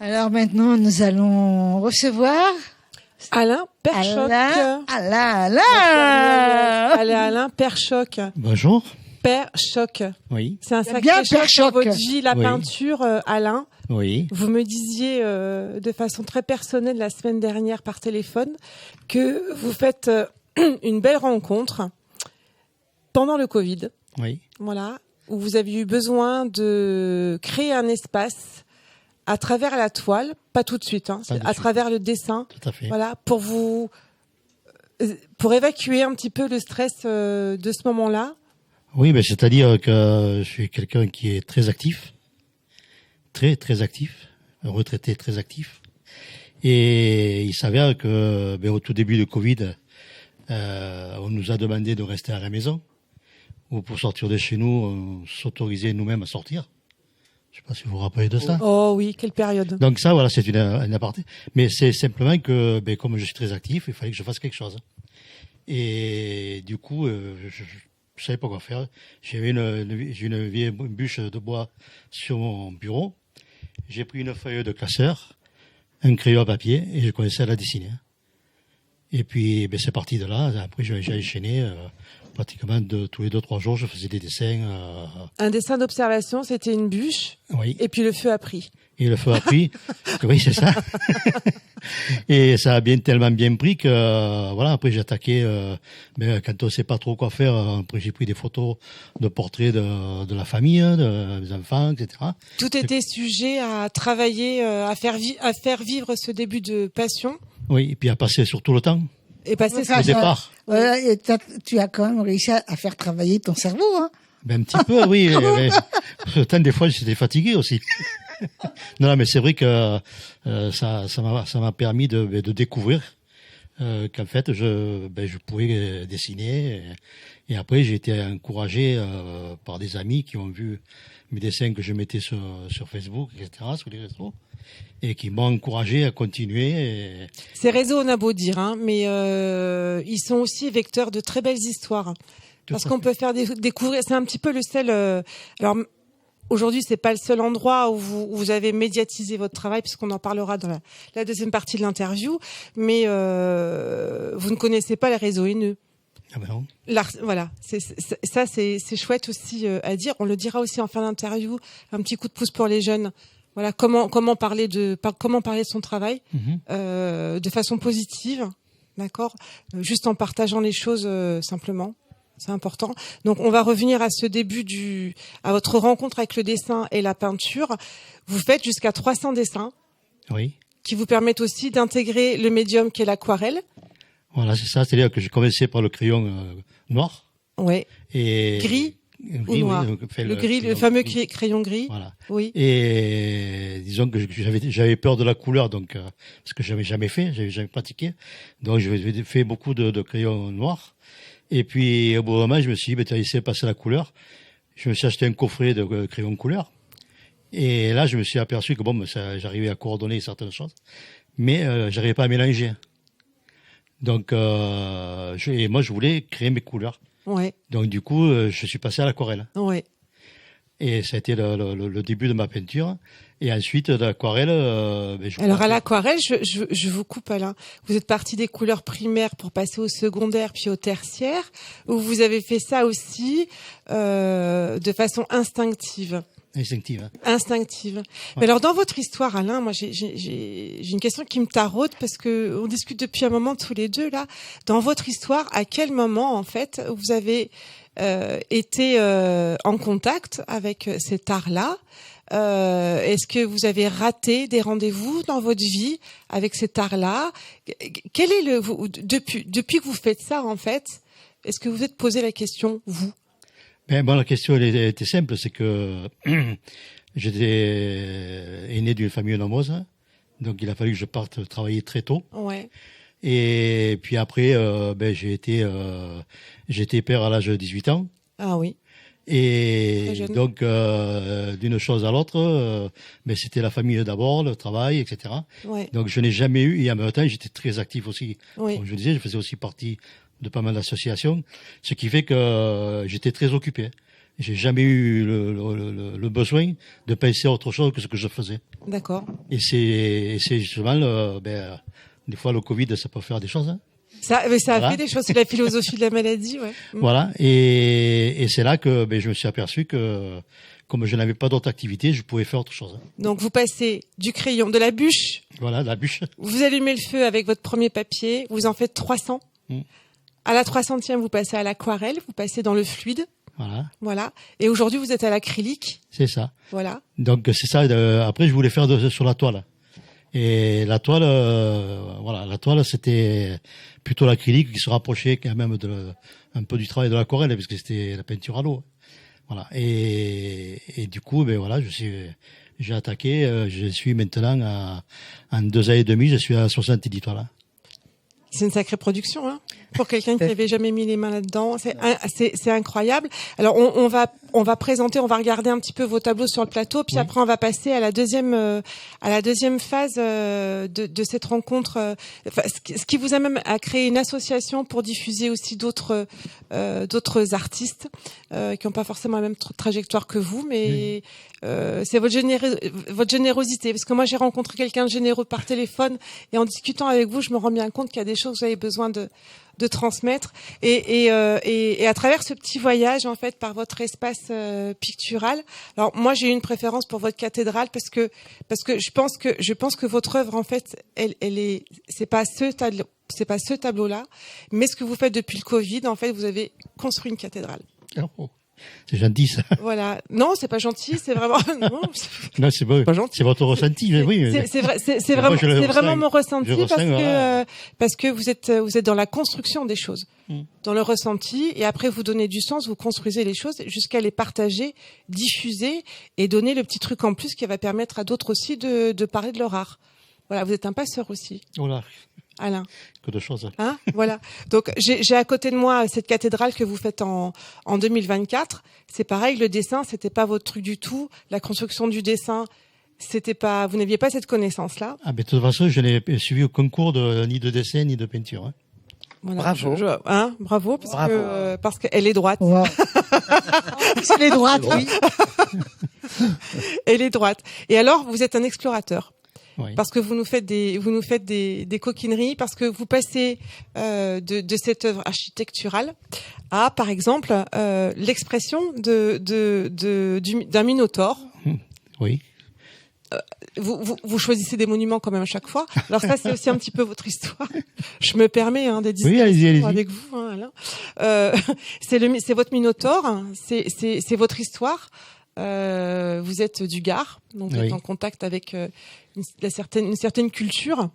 Alors maintenant, nous allons recevoir Alain Perchoc. Alain Perchoc. Bonjour. Perchoc. Oui. C'est un sacré choc dans votre vie, la peinture, Alain. Oui. Vous me disiez de façon très personnelle la semaine dernière par téléphone que vous faites une belle rencontre pendant le Covid. Oui. Voilà, où vous avez eu besoin de créer un espace à travers la toile, pas tout de suite, à travers le dessin. Tout à fait. Voilà, pour évacuer un petit peu le stress de ce moment-là. Oui, mais c'est-à-dire que je suis quelqu'un qui est très actif, très actif, un retraité très actif. Et il s'avère que, au tout début de Covid, on nous a demandé de rester à la maison, ou pour sortir de chez nous, on s'autorisait nous-mêmes à sortir. Je sais pas si vous vous rappelez de ça. Oh oui, quelle période. Donc ça, voilà, c'est une aparté. Mais c'est simplement que, comme je suis très actif, il fallait que je fasse quelque chose. Et du coup, je savais pas quoi faire. J'ai une vieille bûche de bois sur mon bureau. J'ai pris une feuille de classeur, un crayon à papier, et je commençais à la dessiner. Et puis, c'est parti de là. Après, j'ai enchaîné. Pratiquement tous les 2-3 jours, je faisais des dessins. Un dessin d'observation, c'était une bûche. Oui. Et puis le feu a pris. Et le feu a pris. Oui, c'est ça. Et ça a tellement bien pris que, voilà, après j'ai attaqué, quand on sait pas trop quoi faire, après j'ai pris des photos de portraits de la famille, des enfants, etc. Tout était sujet à travailler, à faire vivre ce début de passion. Oui, et puis à passer surtout le temps. Et passer au départ. Tu as quand même réussi à faire travailler ton cerveau, hein. Un petit peu, oui. Autant des fois, j'étais fatigué aussi. Non, mais c'est vrai que ça m'a permis de découvrir qu'en fait, je pouvais dessiner. Et après, j'ai été encouragé par des amis qui ont vu mes dessins que je mettais sur Facebook, etc., sur les réseaux, et qui m'ont encouragé à continuer. Ces réseaux, on a beau dire, mais ils sont aussi vecteurs de très belles histoires. Parce qu'on peut faire découvrir, c'est un petit peu le seul. Alors aujourd'hui, c'est pas le seul endroit où vous avez médiatisé votre travail, puisqu'on en parlera dans la deuxième partie de l'interview. Mais vous ne connaissez pas les réseaux haineux. Ah ben non. Voilà, c'est chouette aussi à dire. On le dira aussi en fin d'interview. Un petit coup de pouce pour les jeunes. Voilà, comment parler de son travail de façon positive, d'accord, juste en partageant les choses simplement. C'est important. Donc, on va revenir à ce début à votre rencontre avec le dessin et la peinture. Vous faites jusqu'à 300 dessins. Oui. Qui vous permettent aussi d'intégrer le médium qu'est l'aquarelle. Voilà, c'est ça. C'est-à-dire que j'ai commencé par le crayon noir. Ouais. Et gris ou noir. Oui, le fameux crayon gris. Voilà. Oui. Et disons que j'avais peur de la couleur, donc parce que j'avais jamais pratiqué. Donc, j'ai fait beaucoup de crayons noirs. Et puis, au bout d'un moment, je me suis dit, tu as essayé de passer la couleur. Je me suis acheté un coffret de crayons couleur. Et là, je me suis aperçu que j'arrivais à coordonner certaines choses, mais j'arrivais pas à mélanger. Donc, moi, je voulais créer mes couleurs. Ouais. Donc, du coup, je suis passé à l'aquarelle. Ouais. Et ça a été le début de ma peinture. Et ensuite, de l'aquarelle... Alors, à l'aquarelle, je vous coupe, Alain. Vous êtes parti des couleurs primaires pour passer au secondaire, puis au tertiaire, où vous avez fait ça aussi de façon instinctive. Instinctive. Instinctive. Ouais. Mais alors, dans votre histoire, Alain, moi, j'ai une question qui me taraude, parce que on discute depuis un moment tous les deux, là. Dans votre histoire, à quel moment, en fait, vous avez été en contact avec cet art-là? Est-ce que vous avez raté des rendez-vous dans votre vie avec cet art-là? Quel est depuis que vous faites ça, en fait, est-ce que vous vous êtes posé la question, vous? La question elle était simple, c'est que j'étais né d'une famille nombreuse, donc il a fallu que je parte travailler très tôt. Ouais. Et puis après, j'ai été père à l'âge de 18 ans. Ah oui. Et donc, d'une chose à l'autre, c'était la famille d'abord, le travail, etc. Ouais. Donc, je n'ai jamais eu, et en même temps, j'étais très actif aussi. Oui. Comme je disais, je faisais aussi partie de pas mal d'associations, ce qui fait que j'étais très occupé. j'ai jamais eu le besoin de penser à autre chose que ce que je faisais. D'accord. Et c'est justement, des fois, le Covid, ça peut faire des choses. Hein. Ça a voilà. fait des choses, c'est la philosophie de la maladie, ouais. Voilà. Et c'est là que je me suis aperçu que, comme je n'avais pas d'autre activité, je pouvais faire autre chose. Donc, vous passez du crayon, de la bûche. Voilà, la bûche. Vous allumez le feu avec votre premier papier, vous en faites 300. À la 300e, vous passez à l'aquarelle, vous passez dans le fluide. Voilà. Et aujourd'hui, vous êtes à l'acrylique. C'est ça. Voilà. Donc, c'est ça. Après, je voulais faire sur la toile. Et la toile, la toile, c'était plutôt l'acrylique qui se rapprochait quand même un peu du travail de l'aquarelle, parce que c'était la peinture à l'eau. Voilà. Et du coup, j'ai attaqué. Je suis maintenant en 2 ans et demi, je suis à 70 toiles. C'est une sacrée production, hein, pour quelqu'un qui n'avait jamais mis les mains là-dedans. C'est incroyable. Alors, on va présenter, on va regarder un petit peu vos tableaux sur le plateau, puis après on va passer à la deuxième phase de cette rencontre. Ce qui vous amène à créer une association pour diffuser aussi d'autres artistes qui n'ont pas forcément la même trajectoire que vous, mais c'est votre générosité. Parce que moi, j'ai rencontré quelqu'un de généreux par téléphone, et en discutant avec vous, je me rends bien compte qu'il y a des choses que vous avez besoin de transmettre, et à travers ce petit voyage, en fait, par votre espace pictural. Alors moi, j'ai une préférence pour votre cathédrale parce que je pense que votre œuvre, en fait, c'est pas ce tableau-là, mais ce que vous faites depuis le Covid, en fait, vous avez construit une cathédrale. Oh. C'est gentil, ça. Voilà. Non, c'est pas gentil, c'est vraiment, non, c'est pas gentil. C'est votre ressenti, oui. C'est vraiment mon ressenti parce que vous êtes dans la construction des choses, dans le ressenti, et après vous donnez du sens, vous construisez les choses jusqu'à les partager, diffuser et donner le petit truc en plus qui va permettre à d'autres aussi de parler de leur art. Voilà, vous êtes un passeur aussi. Voilà. Alain. Que de choses. Hein, voilà. Donc j'ai à côté de moi cette cathédrale que vous faites en 2024. C'est pareil, le dessin, c'était pas votre truc du tout. La construction du dessin, c'était pas. Vous n'aviez pas cette connaissance-là. Ah, mais de toute façon, je n'ai suivi au concours ni de dessin ni de peinture. Hein. Voilà. Bravo. Bravo, parce qu'elle est droite. Wow. Elle est droite, oui. Elle est droite. Et alors, vous êtes un explorateur. Oui. Parce que vous nous faites des coquineries, parce que vous passez de cette œuvre architecturale à, par exemple, l'expression d'un minotaure. Oui. Vous choisissez des monuments quand même à chaque fois. Alors ça, c'est aussi un petit peu votre histoire. Je me permets d'être allez-y. avec vous, Alain. C'est votre minotaure, c'est votre histoire. Vous êtes du Gard, donc vous êtes en contact avec une certaine culture.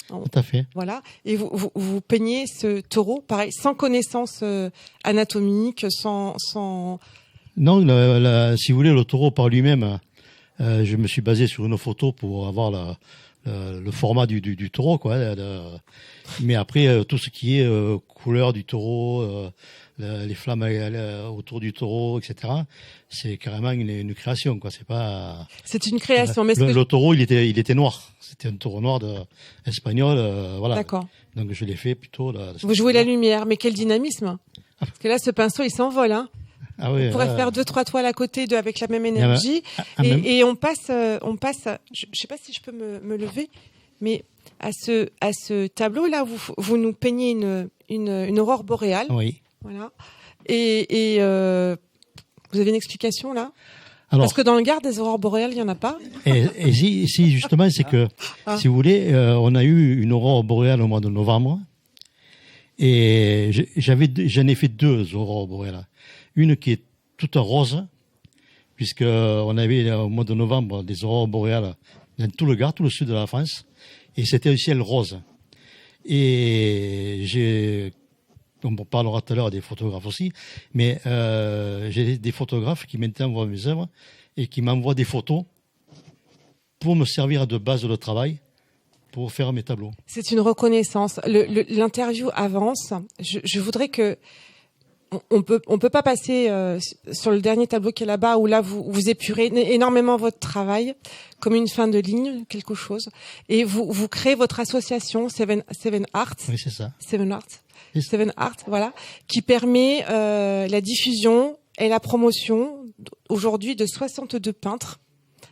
Tout à fait. Voilà. Et vous peignez ce taureau, pareil, sans connaissance anatomique, sans. Non, si vous voulez, le taureau par lui-même, je me suis basé sur une photo pour avoir le format du taureau, quoi. Mais après, tout ce qui est couleur du taureau, les flammes autour du taureau, etc. C'est carrément une création, quoi. C'est pas. C'est une création, mais le taureau, il était noir. C'était un taureau noir espagnol, voilà. D'accord. Donc je l'ai fait plutôt. Vous jouez la lumière, mais quel dynamisme! Parce que là, ce pinceau, il s'envole, hein. Ah oui, on pourrait faire 2-3 toiles à côté avec la même énergie, et on passe. Je sais pas si je peux me lever, mais à ce tableau là, vous nous peignez une aurore boréale. Oui. Voilà. Et vous avez une explication là? Alors, parce que dans le Gard, des aurores boréales, il y en a pas. Et si justement, c'est que si vous voulez, on a eu une aurore boréale au mois de novembre, et j'en ai fait 2 aurores boréales. Une qui est toute rose, puisque on avait au mois de novembre des aurores boréales dans tout le Gard, tout le sud de la France, et c'était un ciel rose. Et on parlera tout à l'heure des photographes aussi, mais j'ai des photographes qui maintenant voient mes œuvres et qui m'envoient des photos pour me servir de base de travail pour faire mes tableaux. C'est une reconnaissance. L'interview avance. Je voudrais que on peut pas passer sur le dernier tableau qui est là-bas, où là vous épurez énormément votre travail comme une fin de ligne, quelque chose, et vous créez votre association Seven Arts. Oui, c'est ça. Seven Arts, voilà, qui permet la diffusion est la promotion aujourd'hui de 62 peintres.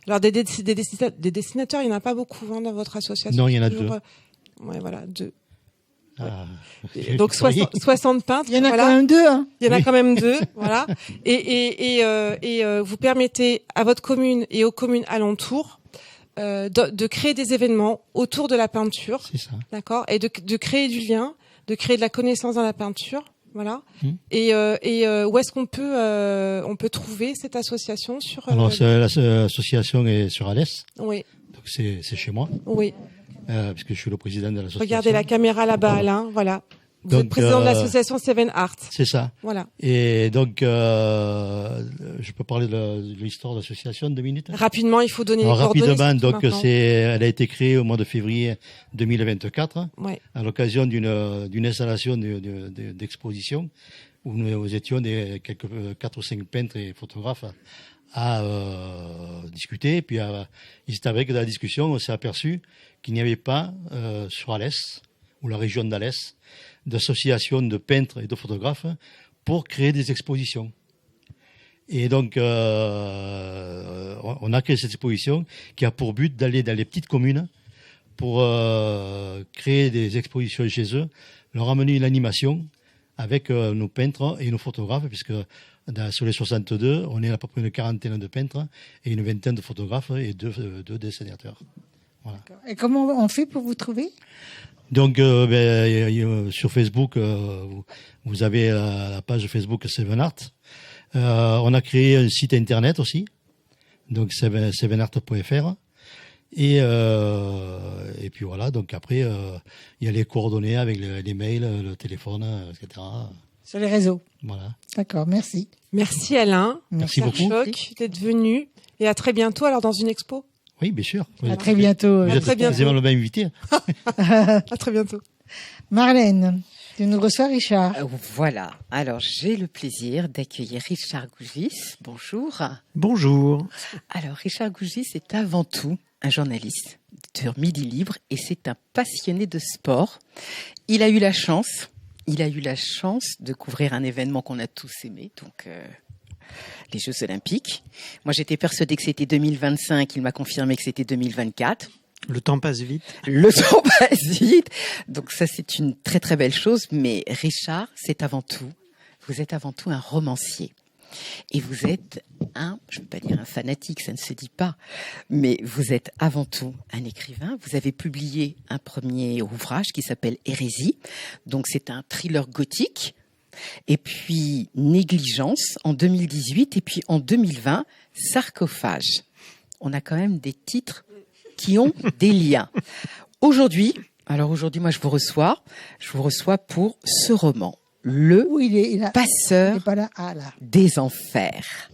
Alors des dessinateurs, il n'y en a pas beaucoup dans votre association. Non, il y en a 2. Ouais, voilà, 2. Ah, donc 60 peintres. Il y en a quand même 2. Hein. Il y en a quand même 2, voilà. Et vous permettez à votre commune et aux communes alentours de créer des événements autour de la peinture. C'est ça. D'accord. Et de créer du lien, de créer de la connaissance dans la peinture. Voilà. Et où est-ce qu'on peut trouver cette association sur Alors l'association est sur Alès. Oui. Donc c'est chez moi. Oui. Parce que je suis le président de l'association. Regardez la caméra là-bas, Alain. Voilà. Vous êtes président de l'association Seven Art. C'est ça. Voilà. Et donc, je peux parler de l'histoire de l'association 2 minutes. Rapidement, il faut donner les coordonnées. Rapidement, donc elle a été créée au mois de février 2024, ouais. À l'occasion d'une installation d'exposition où nous étions 4 ou 5 peintres et photographes à discuter. Et puis, c'est avec de la discussion, on s'est aperçu qu'il n'y avait pas sur Alès ou la région d'Alès d'associations de peintres et de photographes pour créer des expositions. Et donc, on a créé cette exposition qui a pour but d'aller dans les petites communes pour créer des expositions chez eux, leur amener une animation avec nos peintres et nos photographes, puisque sur les 62, on est à peu près une quarantaine de peintres et une vingtaine de photographes et deux dessinateurs. Voilà. Et comment on fait pour vous trouver ? Donc sur Facebook, vous avez la page Facebook Seven Art. On a créé un site internet aussi, donc sevenart.fr. Et puis voilà. Donc après, il y a les coordonnées avec les mails, le téléphone, etc. Sur les réseaux. Voilà. D'accord, merci. Merci Alain. Merci beaucoup. Choc d'être venu et à très bientôt. Alors dans une expo. Oui, bien sûr. À très bientôt. Vous êtes précisément bien invité. À très bientôt. Marlène, tu nous reçois Richard. Voilà. Alors, j'ai le plaisir d'accueillir Richard Gougis. Bonjour. Bonjour. Alors, Richard Gougis est avant tout un journaliste de Midi Libre et c'est un passionné de sport. Il a eu la chance de couvrir un événement qu'on a tous aimé, donc les Jeux Olympiques. Moi, j'étais persuadée que c'était 2025. Il m'a confirmé que c'était 2024. Le temps passe vite. Le temps passe vite. Donc ça, c'est une très très belle chose. Mais Richard, vous êtes avant tout un romancier. Et vous êtes je ne veux pas dire un fanatique, ça ne se dit pas, mais vous êtes avant tout un écrivain. Vous avez publié un premier ouvrage qui s'appelle Hérésie. Donc c'est un thriller gothique. Et puis Négligence en 2018 et puis en 2020 Sarcophage. On a quand même des titres qui ont des liens. Aujourd'hui, moi je vous reçois pour ce roman, Passeur des Enfers.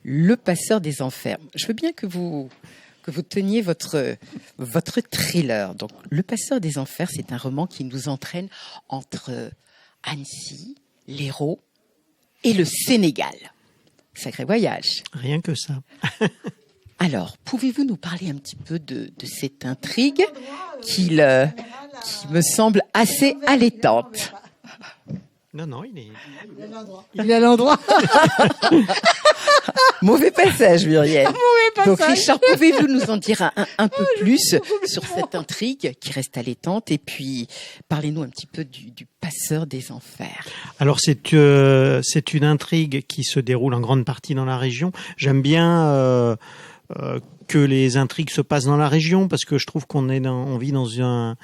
Le Passeur des Enfers. Je veux bien que vous teniez votre thriller. Donc Le Passeur des Enfers, c'est un roman qui nous entraîne entre Annecy, l'Hérault et le Sénégal. Sacré voyage. Rien que ça. Alors, pouvez-vous nous parler un petit peu de cette intrigue qui me semble assez allaitante? Non, il est à l'endroit. Mauvais passage, Muriel. Donc, Richard, pouvez-vous nous en dire un peu plus sur cette intrigue qui reste allaitante et puis parlez-nous un petit peu du Passeur des Enfers. Alors, c'est une intrigue qui se déroule en grande partie dans la région. J'aime bien que les intrigues se passent dans la région parce que je trouve on vit dans un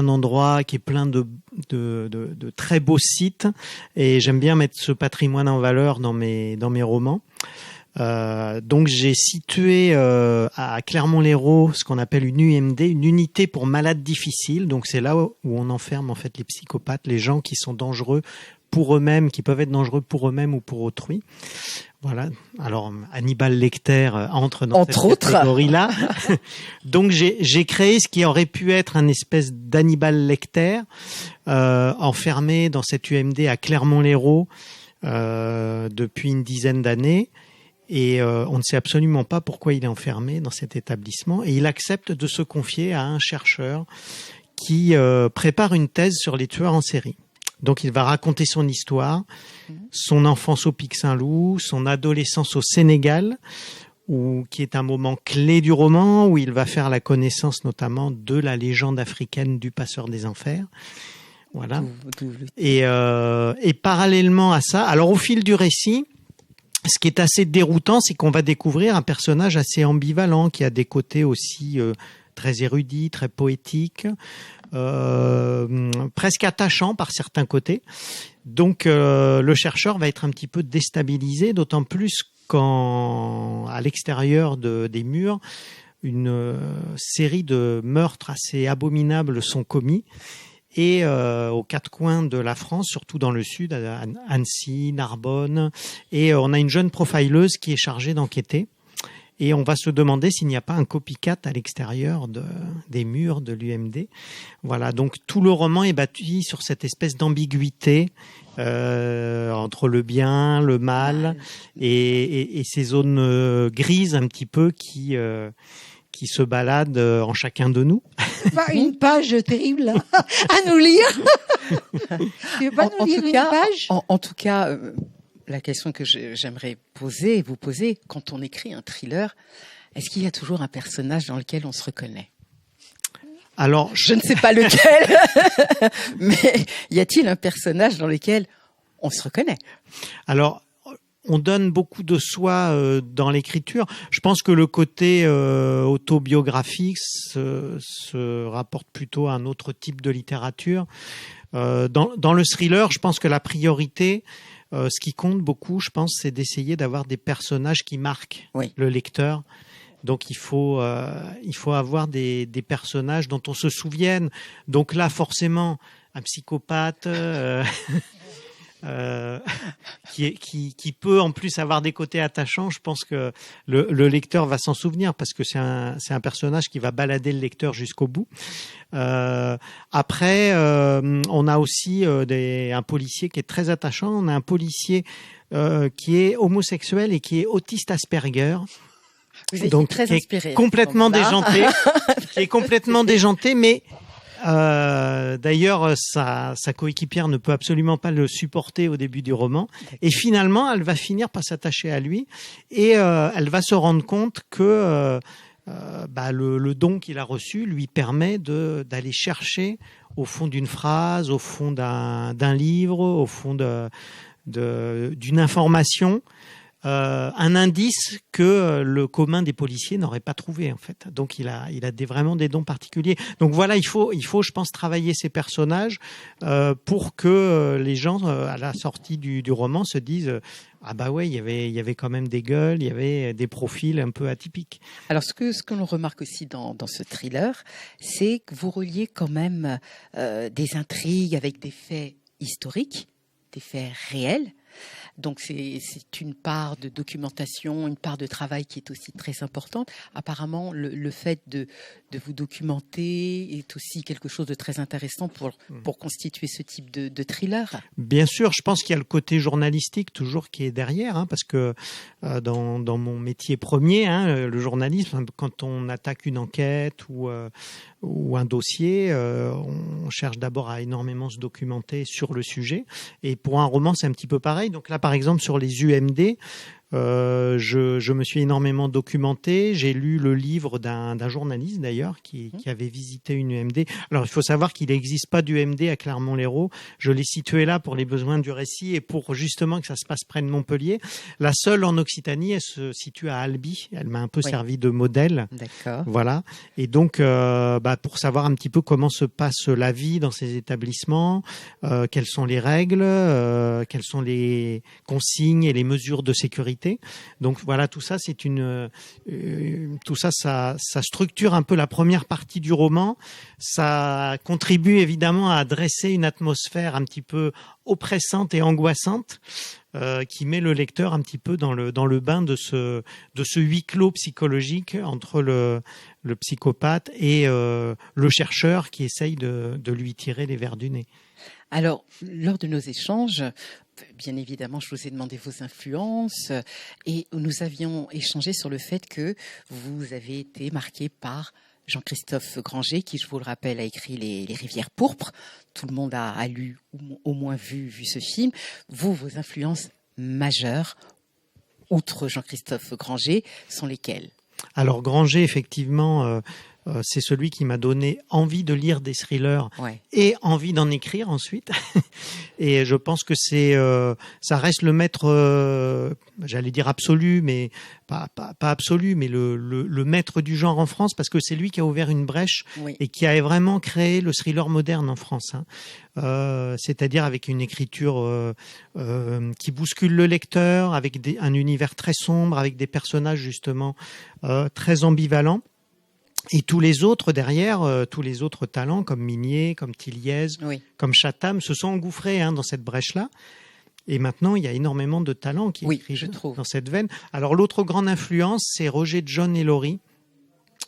endroit qui est plein de très beaux sites et j'aime bien mettre ce patrimoine en valeur dans mes romans. Donc j'ai situé à Clermont-Lérault ce qu'on appelle une UMD, une unité pour malades difficiles. Donc c'est là où on enferme en fait les psychopathes, les gens qui sont dangereux pour eux-mêmes, qui peuvent être dangereux pour eux-mêmes ou pour autrui. Voilà. Alors Hannibal Lecter entre dans cette catégorie-là. Donc j'ai créé ce qui aurait pu être un espèce d'Hannibal Lecter enfermé dans cette UMD à Clermont-Lérault depuis une dizaine d'années. Et on ne sait absolument pas pourquoi il est enfermé dans cet établissement. Et il accepte de se confier à un chercheur qui prépare une thèse sur les tueurs en série. Donc il va raconter son histoire, son enfance au Pic Saint-Loup, son adolescence au Sénégal, qui est un moment clé du roman, où il va faire la connaissance notamment de la légende africaine du passeur des enfers. Voilà. Et parallèlement à ça, alors au fil du récit, ce qui est assez déroutant, c'est qu'on va découvrir un personnage assez ambivalent, qui a des côtés aussi très érudits, très poétiques, presque attachants par certains côtés. Donc le chercheur va être un petit peu déstabilisé, d'autant plus quand, à l'extérieur des murs, une série de meurtres assez abominables sont commis. Et aux quatre coins de la France, surtout dans le sud, à Annecy, Narbonne. Et on a une jeune profileuse qui est chargée d'enquêter. Et on va se demander s'il n'y a pas un copycat à l'extérieur des murs de l'UMD. Voilà, donc tout le roman est bâti sur cette espèce d'ambiguïté entre le bien, le mal, et ces zones grises un petit peu qui se baladent en chacun de nous. Pas une page terrible à nous lire. Tu veux pas nous lire une page ? En tout cas, la question que j'aimerais vous poser, quand on écrit un thriller, est-ce qu'il y a toujours un personnage dans lequel on se reconnaît ? Alors, je ne sais pas lequel, mais y a-t-il un personnage dans lequel on se reconnaît ? Alors, on donne beaucoup de soi dans l'écriture. Je pense que le côté autobiographique se rapporte plutôt à un autre type de littérature. Dans le thriller, je pense que la priorité, ce qui compte beaucoup, je pense, c'est d'essayer d'avoir des personnages qui marquent le lecteur. Donc il faut avoir des personnages dont on se souvienne. Donc là, forcément, un psychopathe. Qui peut en plus avoir des côtés attachants. Je pense que le lecteur va s'en souvenir parce que c'est un personnage qui va balader le lecteur jusqu'au bout. Après, on a aussi un policier qui est très attachant. On a un policier qui est homosexuel et qui est autiste Asperger. Donc très inspiré. Complètement déjanté, qui est complètement déjanté, mais d'ailleurs, sa coéquipière ne peut absolument pas le supporter au début du roman. Et finalement, elle va finir par s'attacher à lui et elle va se rendre compte que le don qu'il a reçu lui permet d'aller chercher au fond d'une phrase, au fond d'un livre, au fond d'une information, un indice que le commun des policiers n'aurait pas trouvé en fait. Donc il a vraiment des dons particuliers. Donc voilà, il faut je pense travailler ces personnages pour que les gens à la sortie du roman se disent ah bah ouais, il y avait quand même des gueules, il y avait des profils un peu atypiques. Alors ce que l'on remarque aussi dans ce thriller, c'est que vous reliez quand même des intrigues avec des faits historiques, des faits réels. Donc c'est une part de documentation, une part de travail qui est aussi très importante. Apparemment, le fait de vous documenter est aussi quelque chose de très intéressant pour constituer ce type de thriller. Bien sûr, je pense qu'il y a le côté journalistique toujours qui est derrière, parce que dans mon métier premier, le journalisme, quand on attaque une enquête ou un dossier, on cherche d'abord à énormément se documenter sur le sujet. Et pour un roman, c'est un petit peu pareil. Donc là, par exemple, sur les UMD, je me suis énormément documenté. J'ai lu le livre d'un journaliste d'ailleurs qui avait visité une UMD. Alors il faut savoir qu'il n'existe pas d'UMD à Clermont-Lérault. Je l'ai situé là pour les besoins du récit et pour justement que ça se passe près de Montpellier. La seule en Occitanie, elle se situe à Albi. Elle m'a un peu servi de modèle. D'accord. Voilà. Et donc pour savoir un petit peu comment se passe la vie dans ces établissements, quelles sont les règles, quelles sont les consignes et les mesures de sécurité. Donc voilà, tout ça, ça structure un peu la première partie du roman. Ça contribue évidemment à dresser une atmosphère un petit peu oppressante et angoissante qui met le lecteur un petit peu dans le bain de ce huis clos psychologique entre le psychopathe et le chercheur qui essaye de lui tirer les vers du nez. Alors, lors de nos échanges, bien évidemment, je vous ai demandé vos influences et nous avions échangé sur le fait que vous avez été marqué par Jean-Christophe Granger, qui, je vous le rappelle, a écrit les Rivières pourpres. Tout le monde a lu ou au moins vu ce film. Vos influences majeures, outre Jean-Christophe Granger, sont lesquelles? Alors Granger, effectivement, c'est celui qui m'a donné envie de lire des thrillers et envie d'en écrire ensuite. Et je pense que ça reste le maître, j'allais dire absolu, mais pas absolu, mais le maître du genre en France, parce que c'est lui qui a ouvert une brèche et qui a vraiment créé le thriller moderne en France. C'est-à-dire avec une écriture qui bouscule le lecteur, avec un univers très sombre, avec des personnages justement très ambivalents. Et tous les autres derrière, tous les autres talents comme Minier, comme Tilliez, comme Chatham se sont engouffrés dans cette brèche-là. Et maintenant, il y a énormément de talents qui écrivent dans cette veine. Alors l'autre grande influence, c'est Roger John Ellory,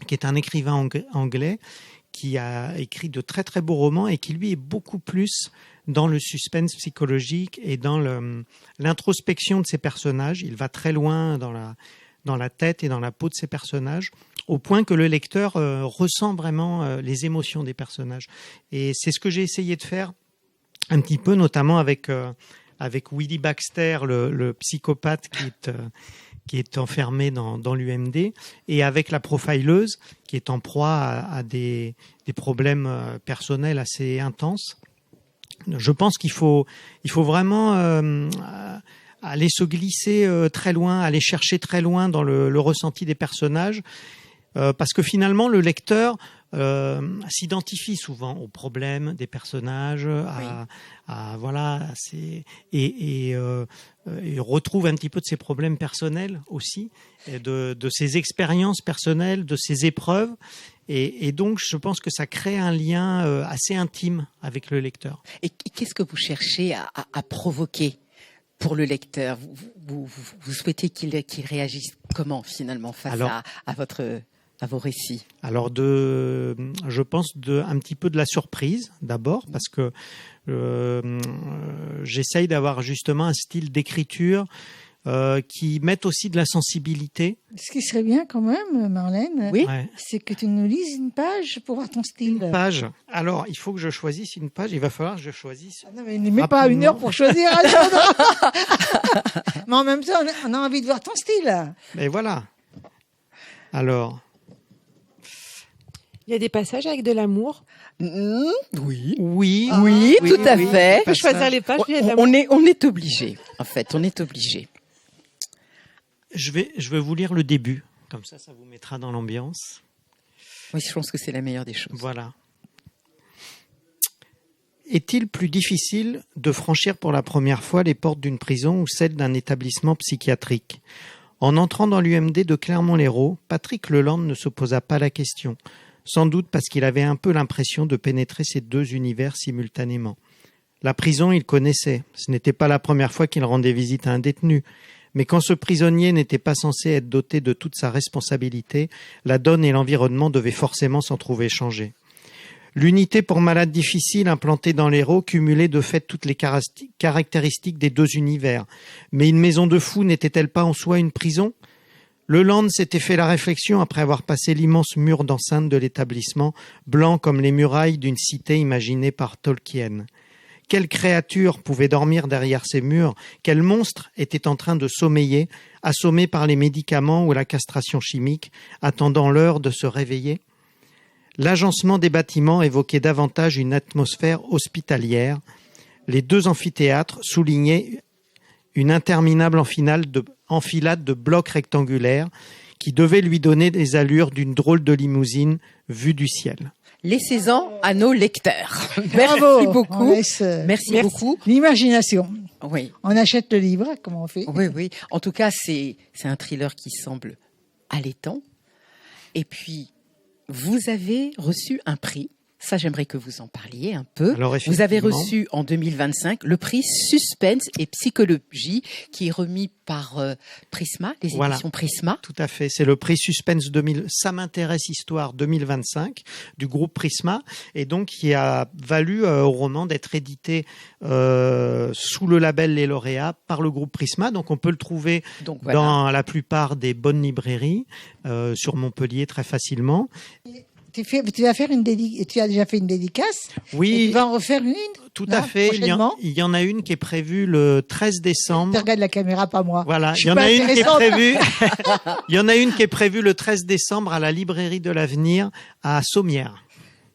qui est un écrivain anglais qui a écrit de très très beaux romans et qui lui est beaucoup plus dans le suspense psychologique et dans l'introspection de ses personnages. Il va très loin dans la tête et dans la peau de ces personnages, au point que le lecteur ressent vraiment les émotions des personnages. Et c'est ce que j'ai essayé de faire un petit peu, notamment avec Willie Baxter, le psychopathe qui est enfermé dans l'UMD, et avec la profileuse qui est en proie à des problèmes personnels assez intenses. Je pense qu'il faut vraiment aller se glisser très loin, aller chercher très loin dans le ressenti des personnages, parce que finalement le lecteur s'identifie souvent aux problèmes des personnages, et retrouve un petit peu de ses problèmes personnels aussi, et de ses expériences personnelles, de ses épreuves, et donc je pense que ça crée un lien assez intime avec le lecteur. Et qu'est-ce que vous cherchez à provoquer pour le lecteur? Vous souhaitez qu'il réagisse comment finalement face à vos récits? Alors je pense un petit peu de la surprise d'abord, parce que j'essaye d'avoir justement un style d'écriture qui mette aussi de la sensibilité. Ce qui serait bien quand même, Marlène, c'est que tu nous lises une page pour voir ton style. Une page. Alors, il faut que je choisisse une page. Il va falloir que je choisisse. Ah non, mais ne mets pas 1 heure pour choisir. Mais en même temps, on a envie de voir ton style. Mais voilà. Alors. Il y a des passages avec de l'amour. Oui, tout à fait. On peut choisir les pages. On est obligé. En fait, on est obligé. Je vais vous lire le début. Comme ça vous mettra dans l'ambiance. Oui, je pense que c'est la meilleure des choses. Voilà. Est-il plus difficile de franchir pour la première fois les portes d'une prison ou celles d'un établissement psychiatrique? En entrant dans l'UMD de Clermont-Lérault, Patrick Leland ne se posa pas la question. Sans doute parce qu'il avait un peu l'impression de pénétrer ces deux univers simultanément. La prison, il connaissait. Ce n'était pas la première fois qu'il rendait visite à un détenu. Mais quand ce prisonnier n'était pas censé être doté de toute sa responsabilité, la donne et l'environnement devaient forcément s'en trouver changés. L'unité pour malades difficiles implantée dans l'Hérault cumulait de fait toutes les caractéristiques des deux univers. Mais une maison de fous n'était-elle pas en soi une prison ? Leland s'était fait la réflexion après avoir passé l'immense mur d'enceinte de l'établissement, blanc comme les murailles d'une cité imaginée par Tolkien. Quelle créature pouvait dormir derrière ces murs? Quel monstre était en train de sommeiller, assommé par les médicaments ou la castration chimique, attendant l'heure de se réveiller? L'agencement des bâtiments évoquait davantage une atmosphère hospitalière. Les deux amphithéâtres soulignaient une interminable enfilade de blocs rectangulaires qui devaient lui donner des allures d'une drôle de limousine vue du ciel. Laissez-en à nos lecteurs. Bravo. Merci beaucoup. Merci beaucoup. L'imagination. Oui. On achète le livre, comment on fait? Oui. En tout cas, c'est un thriller qui semble allaitant. Et puis, vous avez reçu un prix. Ça, j'aimerais que vous en parliez un peu. Alors, vous avez reçu en 2025 le prix Suspense et Psychologie qui est remis par Prisma, les éditions Prisma. Tout à fait. C'est le prix Suspense 2000. Ça m'intéresse Histoire 2025 du groupe Prisma, et donc qui a valu au roman d'être édité sous le label Les Lauréats par le groupe Prisma. Donc on peut le trouver dans la plupart des bonnes librairies sur Montpellier très facilement. tu vas faire tu as déjà fait une dédicace? Oui. Et tu vas en refaire une? Tout à fait. Il y en a une qui est prévue le 13 décembre. Tu regardes la caméra, pas moi. Voilà. Il y en a une qui est prévue. Il y en a une qui est prévue le 13 décembre à la librairie de l'Avenir à Sommières.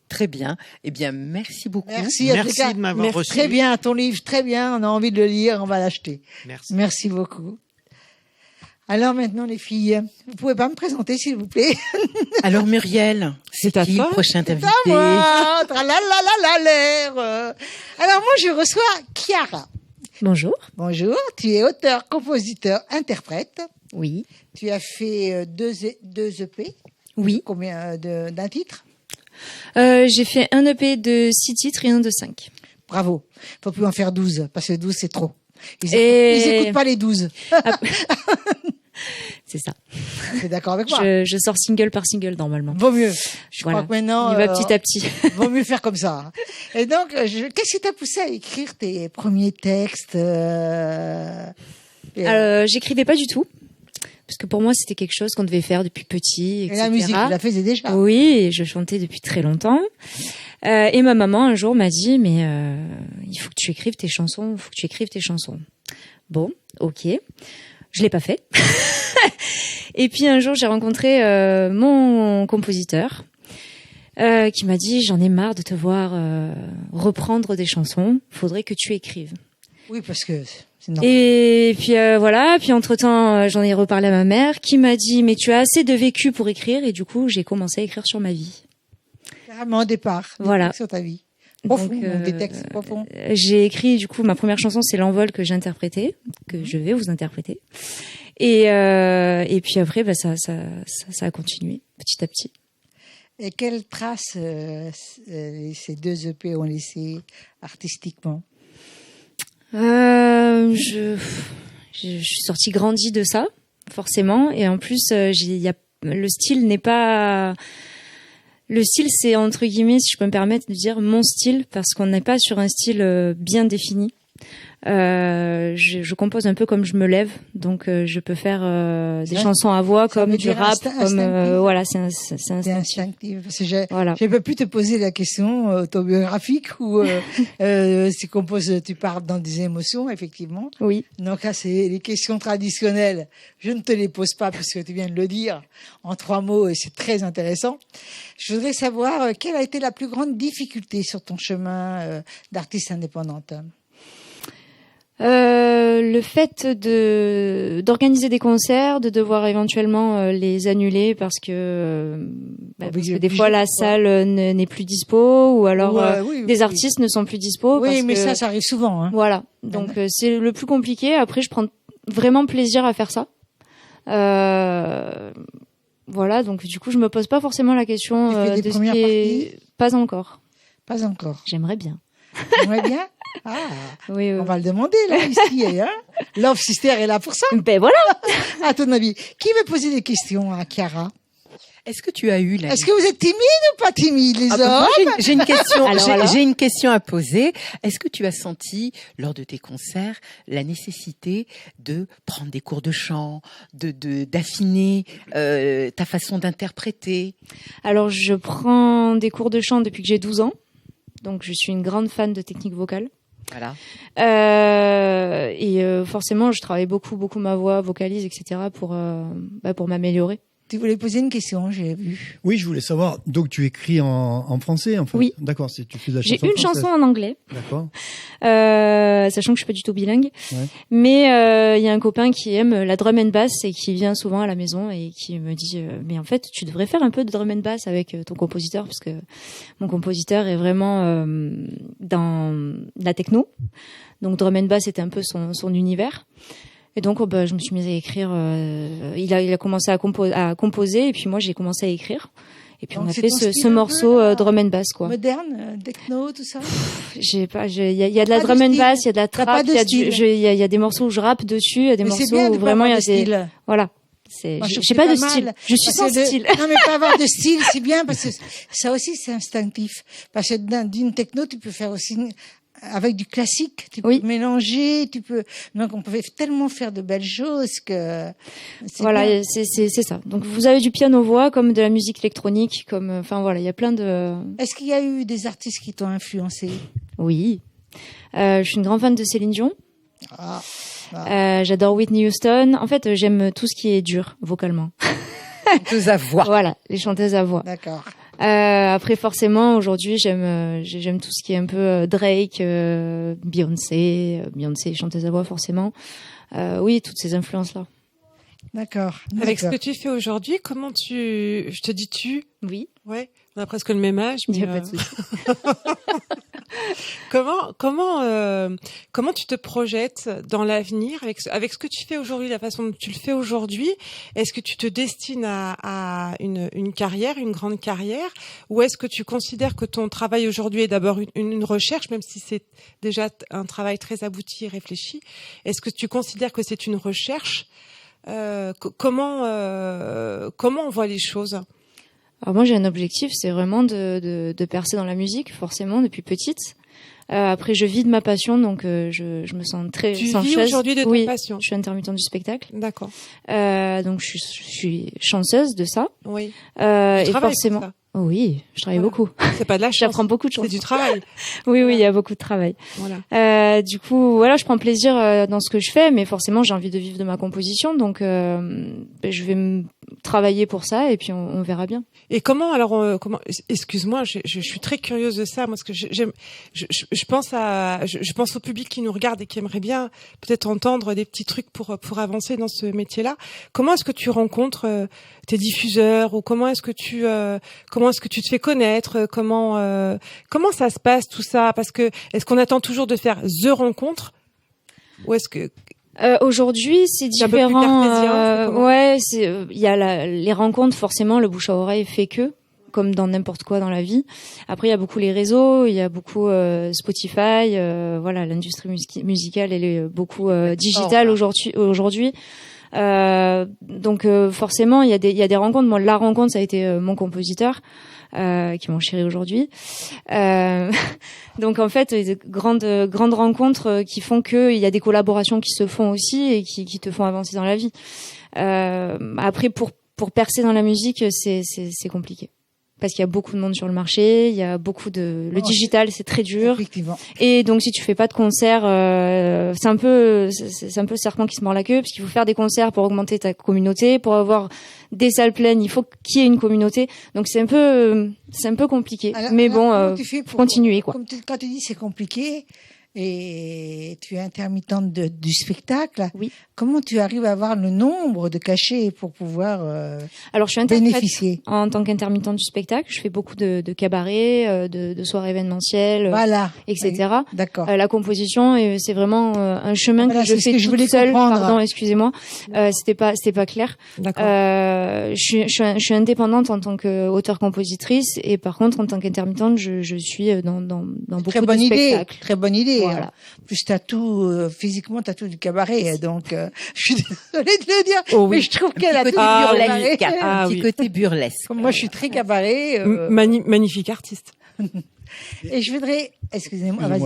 Très bien. Eh bien, merci beaucoup. Merci de m'avoir reçu. Très bien, ton livre, très bien. On a envie de le lire, on va l'acheter. Merci. Merci beaucoup. Alors maintenant, les filles, vous pouvez pas me présenter, s'il vous plaît? Alors Muriel, c'est qui le prochain invité? Alors moi, je reçois Chiara. Bonjour. Bonjour. Tu es auteur, compositeur, interprète. Oui. Tu as fait deux EP. Oui. Combien d'un titre? J'ai fait un EP de 6 titres et un de 5. Bravo. Faut plus en faire 12, parce que 12 c'est trop. Ils écoutent pas les 12. C'est ça. T'es d'accord avec moi? Je sors single par single normalement. Vaut mieux. Je crois que maintenant. Il va petit à petit. Vaut mieux faire comme ça. Et donc, qu'est-ce qui t'a poussé à écrire tes premiers textes? J'écrivais pas du tout. Parce que pour moi, c'était quelque chose qu'on devait faire depuis petit, etc. Et la musique, tu la faisais déjà? Oui, je chantais depuis très longtemps. Et ma maman, un jour, m'a dit, mais il faut que tu écrives tes chansons, Bon, ok. Je l'ai pas fait. Et puis un jour, j'ai rencontré mon compositeur qui m'a dit, j'en ai marre de te voir reprendre des chansons, faudrait que tu écrives. Oui, parce que... Et puis voilà, puis entre-temps, j'en ai reparlé à ma mère qui m'a dit mais tu as assez de vécu pour écrire, et du coup, j'ai commencé à écrire sur ma vie. Carrément au départ. Voilà. Sur ta vie. Profond, des textes profonds. J'ai écrit, du coup, ma première chanson, c'est L'Envol que j'ai interprété, que je vais vous interpréter. Et puis après, ça a continué petit à petit. Et quelles traces ces deux EP ont laissé artistiquement? Je suis sortie grandie de ça, forcément, et en plus, le style n'est pas. Le style, c'est entre guillemets, si je peux me permettre de dire, mon style, parce qu'on n'est pas sur un style bien défini. Je compose un peu comme je me lève, donc je peux faire des chansons à voix comme du rap, voilà, c'est instinctif. Parce que j'ai pas pu te poser la question autobiographique ou tu parles dans des émotions, effectivement. Oui. Donc là, c'est les questions traditionnelles. Je ne te les pose pas puisque tu viens de le dire en 3 mots et c'est très intéressant. Je voudrais savoir quelle a été la plus grande difficulté sur ton chemin d'artiste indépendante. Le fait d'organiser des concerts, de devoir éventuellement les annuler parce que des fois la salle n'est plus dispo, ou alors des artistes ne sont plus dispo. Oui, mais ça arrive souvent. Hein. Voilà, donc c'est le plus compliqué. Après, je prends vraiment plaisir à faire ça. Voilà, donc du coup, je me pose pas forcément la question de ce qui est... Pas encore. Pas encore. J'aimerais bien. J'aimerais bien. Ah, oui. On va le demander là, ici. Hein. Love Sister est là pour ça. Ben voilà. À ton avis, qui veut poser des questions à Chiara? Est-ce que tu as eu Est-ce que vous êtes timide ou pas timide, les hommes? J'ai une question. J'ai une question à poser. Est-ce que tu as senti lors de tes concerts la nécessité de prendre des cours de chant, d'affiner ta façon d'interpréter? Alors, je prends des cours de chant depuis que j'ai 12 ans. Donc, je suis une grande fan de technique vocale. Voilà. Et forcément, je travaille beaucoup ma voix, vocalise, etc. pour m'améliorer. Tu voulais poser une question, j'ai vu. Oui, je voulais savoir. Donc, tu écris en français, en fait. Oui. D'accord, tu fais de la chanson. J'ai une chanson en anglais. D'accord. Sachant que je suis pas du tout bilingue. Ouais. Mais il y a un copain qui aime la drum and bass et qui vient souvent à la maison et qui me dit mais en fait, tu devrais faire un peu de drum and bass avec ton compositeur, parce que mon compositeur est vraiment dans la techno. Donc drum and bass était un peu son univers. Et donc, je me suis mise à écrire. Il a commencé à composer, et puis moi, j'ai commencé à écrire. Et puis, donc on a fait ce morceau drum and bass, quoi. Moderne, techno, tout ça. Il y a de la drum and bass, il y a de la trap, il y a des morceaux où je rappe dessus, il y a des morceaux où vraiment il y a des... Voilà. J'ai pas de style. Je suis sans style. Non, mais pas avoir de style, c'est bien, parce que ça aussi, c'est instinctif. Parce que d'une techno, tu peux faire aussi avec du classique, tu peux mélanger, donc on peut tellement faire de belles choses que voilà, c'est ça. Donc vous avez du piano-voix comme de la musique électronique, enfin voilà, il y a plein de. Est-ce qu'il y a eu des artistes qui t'ont influencé? Oui, je suis une grande fan de Céline Dion. J'adore Whitney Houston. En fait, j'aime tout ce qui est dur vocalement. Chanteuses à voix. Voilà, les chanteuses à voix. D'accord. Après, forcément, aujourd'hui, j'aime tout ce qui est un peu Drake, Beyoncé, chanteuse à voix, forcément. Oui, toutes ces influences-là. D'accord. Avec ce que tu fais aujourd'hui, je te dis tu? Oui. Ouais. On a presque le même âge. Il n'y a pas de souci. Comment tu te projettes dans l'avenir avec ce que tu fais aujourd'hui, la façon dont tu le fais aujourd'hui? Est-ce que tu te destines à une carrière, une grande carrière, ou est-ce que tu considères que ton travail aujourd'hui est d'abord une recherche, même si c'est déjà un travail très abouti et réfléchi? Est-ce que tu considères que c'est une recherche? Comment on voit les choses? Alors moi j'ai un objectif, c'est vraiment de percer dans la musique, forcément depuis petite. Après je vis de ma passion, donc je me sens très Tu sans vis chaise. aujourd'hui de ta passion? Je suis intermittente du spectacle. D'accord. Donc je suis chanceuse de ça. Oui. Et forcément. Pour ça. Oui, je travaille beaucoup. C'est pas de la chance. J'apprends beaucoup de choses. C'est du travail. Oui, il y a beaucoup de travail. Voilà. Du coup, voilà, je prends plaisir dans ce que je fais, mais forcément, j'ai envie de vivre de ma composition, donc je vais travailler pour ça, et puis on verra bien. Et comment excuse-moi, je suis très curieuse de ça, moi, parce que je pense au public qui nous regarde et qui aimerait bien peut-être entendre des petits trucs pour avancer dans ce métier-là. Comment est-ce que tu rencontres tes diffuseurs, ou comment est-ce que tu te fais connaître, comment ça se passe tout ça? Parce que est-ce qu'on attend toujours de faire the rencontre, ou est-ce que aujourd'hui c'est différent? Ouais, il y a les rencontres, forcément le bouche à oreille fait que, comme dans n'importe quoi dans la vie. Après il y a beaucoup les réseaux, il y a beaucoup Spotify, voilà, l'industrie musicale elle est beaucoup digitale aujourd'hui. Donc forcément il y a des rencontres. Moi la rencontre ça a été mon compositeur qui est mon chéri aujourd'hui. Donc en fait des grandes rencontres qui font que il y a des collaborations qui se font aussi et qui te font avancer dans la vie. Après pour percer dans la musique c'est compliqué. Parce qu'il y a beaucoup de monde sur le marché, il y a beaucoup le digital, c'est très dur. Effectivement. Et donc si tu fais pas de concerts, c'est un peu le serpent qui se mord la queue, parce qu'il faut faire des concerts pour augmenter ta communauté, pour avoir des salles pleines, il faut qu'il y ait une communauté. Donc c'est un peu compliqué. Alors, mais bon, faut continuer quoi. Quand tu dis c'est compliqué, et tu es intermittente du spectacle. Oui. Comment tu arrives à avoir le nombre de cachets pour pouvoir Alors, je suis bénéficier en tant qu'intermittente du spectacle. Je fais beaucoup de cabarets, de soirées événementielles, voilà, etc. Oui. D'accord. La composition, c'est vraiment un chemin que je fais toute seule. Pardon, excusez-moi. C'était pas clair. D'accord. Je suis indépendante en tant qu'auteur-compositrice, et par contre, en tant qu'intermittente, je suis dans beaucoup de spectacles. Très bonne idée. Voilà. Plus t'as tout physiquement, t'as tout du cabaret, donc je suis désolée de le dire, mais je trouve qu'elle a tout du burlesque, un petit côté burlesque. Moi, je suis très cabaret. Magnifique artiste. Et je voudrais, excusez-moi, vas-y.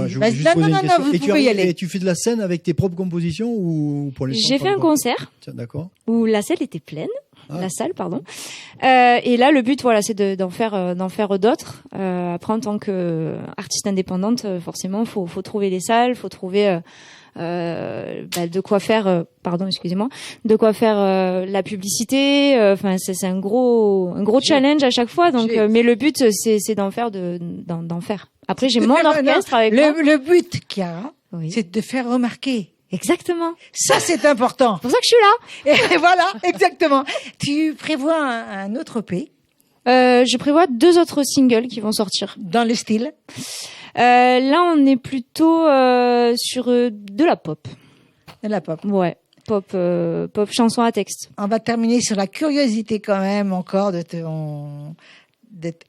Non, vous pouvez y aller. Et tu fais de la scène avec tes propres compositions ou pour les? J'ai fait un concert. D'accord. Où la salle était pleine. La salle, pardon. Et là, le but, voilà, c'est d'en faire d'autres. Après, en tant qu'artiste indépendante, forcément, faut trouver les salles, faut trouver de quoi faire. De quoi faire la publicité. Enfin, c'est un gros challenge à chaque fois. Donc, mais le but, c'est d'en faire. Après, j'ai mon orchestre avec moi. Le but, Chiara, c'est de faire remarquer. Exactement. Ça, c'est important. C'est pour ça que je suis là. Et voilà, exactement. Tu prévois un autre EP? Je prévois 2 autres singles qui vont sortir. Dans le style? Là, on est plutôt sur de la pop. De la pop. Ouais. Pop chanson à texte. On va terminer sur la curiosité quand même encore d'être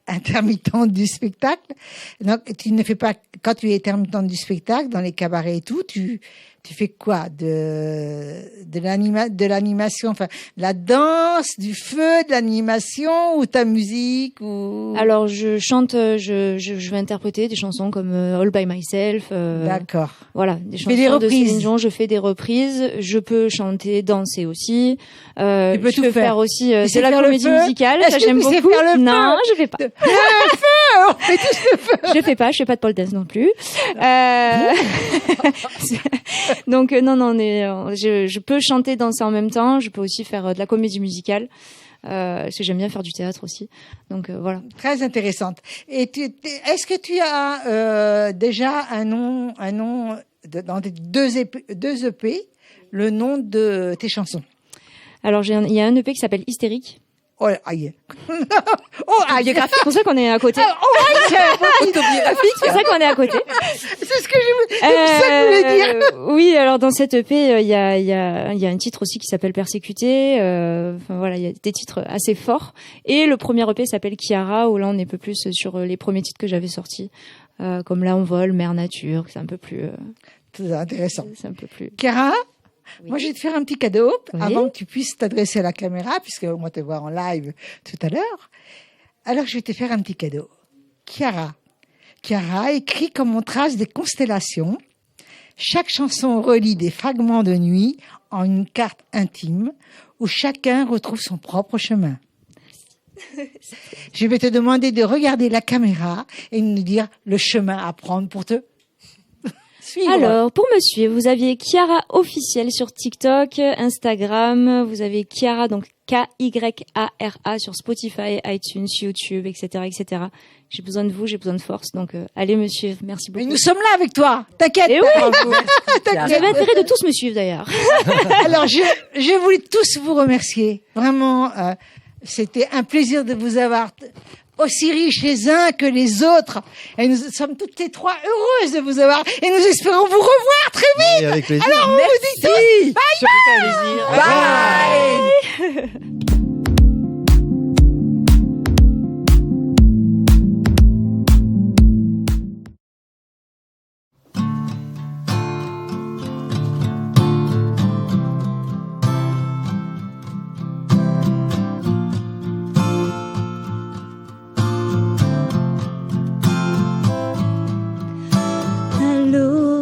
intermittente du spectacle. Donc, tu ne fais pas, quand tu es intermittente du spectacle, dans les cabarets et tout, tu Tu fais quoi? De l'animation, enfin, la danse, du feu, de l'animation ou ta musique ou... Alors, je chante, je vais interpréter des chansons comme All by Myself. D'accord. Voilà, des chansons de Céline Dion. Je fais des reprises. Je peux chanter, danser aussi. Tu peux je peux faire aussi de la comédie musicale. Ça, j'aime beaucoup. Non, je fais pas. Le feu, on fait tous le feu. Je fais pas de pole dance non plus. Donc non, je peux chanter, danser en même temps. Je peux aussi faire de la comédie musicale. Parce que j'aime bien faire du théâtre aussi. Donc voilà. Très intéressante. Et est-ce que tu as déjà un nom dans tes deux EP, le nom de tes chansons? Alors il y a un EP qui s'appelle Hystérique. Oh aïe. Autobiographique. C'est pour ça qu'on est à côté. Autobiographique. C'est pour ça qu'on est à côté. C'est ce que je voulais dire. Oui, alors dans cette EP, il y a un titre aussi qui s'appelle Persécuté. Enfin voilà, il y a des titres assez forts. Et le premier EP s'appelle Chiara, où là on est un peu plus sur les premiers titres que j'avais sortis, comme Là on vole, Mère Nature. C'est un peu plus. C'est intéressant. C'est un peu plus. Chiara. Oui. Moi, je vais te faire un petit cadeau avant Oui. que tu puisses t'adresser à la caméra, puisqu'on va te voir en live tout à l'heure. Alors, je vais te faire un petit cadeau. Chiara écrit comme on trace des constellations. Chaque chanson relie des fragments de nuit en une carte intime où chacun retrouve son propre chemin. Je vais te demander de regarder la caméra et de nous dire le chemin à prendre pour te suivre. Alors, pour me suivre, vous aviez Chiara officielle sur TikTok, Instagram, vous avez Chiara, donc Kyara sur Spotify, iTunes, YouTube, etc., etc. J'ai besoin de vous, j'ai besoin de force, donc allez me suivre. Merci beaucoup. Mais nous sommes là avec toi. T'inquiète. Et oui. T'inquiète. Vous avez intérêt de tous me suivre d'ailleurs. Alors, je voulais tous vous remercier. Vraiment, c'était un plaisir de vous avoir aussi riches les uns que les autres. Et nous sommes toutes les trois heureuses de vous avoir. Et nous espérons vous revoir très vite. Et avec plaisir. Alors, on vous dit tous bye bye. Bye.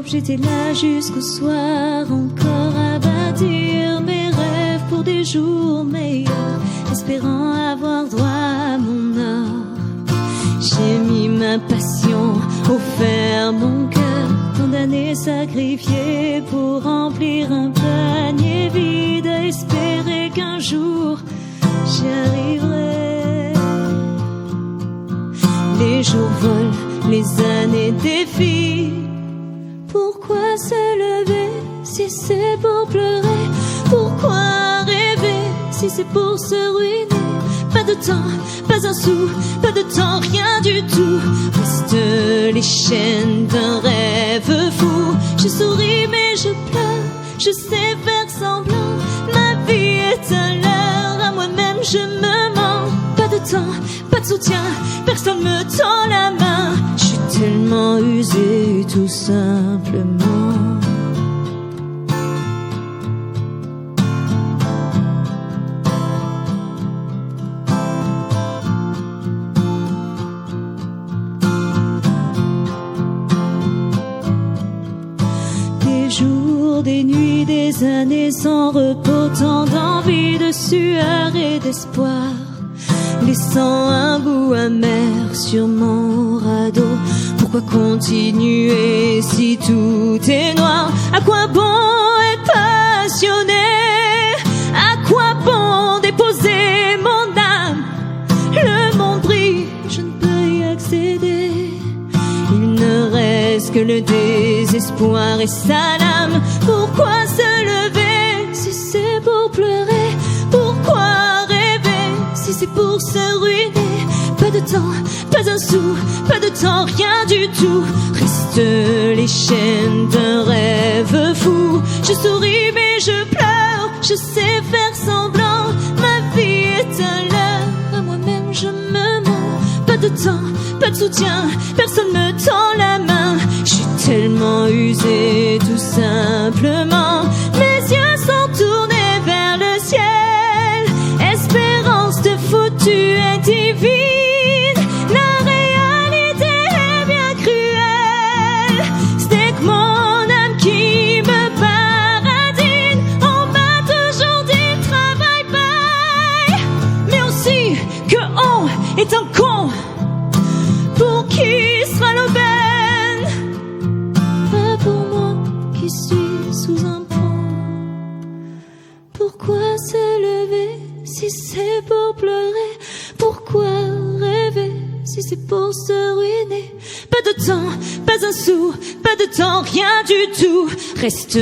J'étais là jusqu'au soir, encore à bâtir mes rêves pour des jours meilleurs, espérant avoir droit à mon or. J'ai mis ma passion, offert mon cœur, tant d'années sacrifiées pour remplir un panier vide, à espérer qu'un jour j'y arriverai. Les jours volent, les années défilent. Pourquoi se lever si c'est pour pleurer? Pourquoi rêver si c'est pour se ruiner? Pas de temps, pas un sou, pas de temps, rien du tout. Restent les chaînes d'un rêve fou. Je souris mais je pleure, je sais faire semblant. Ma vie est un leurre, à moi-même je me mens. Pas de temps, pas de soutien, personne me tend la main. Je suis tellement usée tout simplement. Des jours, des nuits, des années sans repos, tant d'envie, de sueur et d'espoir, laissant un goût amer sur mon radeau. Pourquoi continuer si tout est noir? À quoi bon être passionné? À quoi bon déposer mon âme? Le monde brille, je ne peux y accéder. Il ne reste que le désespoir et sa lame. Pourquoi se lever si c'est pour pleurer? Pourquoi rêver si c'est pour se ruiner? Pas de temps, pas un sou, pas de temps, rien du tout. Restent les chaînes d'un rêve fou. Je souris mais je pleure, je sais faire semblant. Ma vie est un leurre, à moi-même je me mens. Pas de temps, pas de soutien, personne me tend la main. Je suis tellement usé tout simplement. Mes yeux sont tournés vers le ciel, espérance de foutu et divine. La réalité est bien cruelle, c'est que mon âme qui me baradine. On m'a toujours dit travail paye, mais aussi que on est un con pour qui sera l'aubaine. Pas pour moi qui suis sous un pont. Pourquoi se lever si c'est pour pleurer? Pourquoi rêver si c'est pour se ruiner? Pas de temps, pas un sou, pas de temps, rien du tout. Restent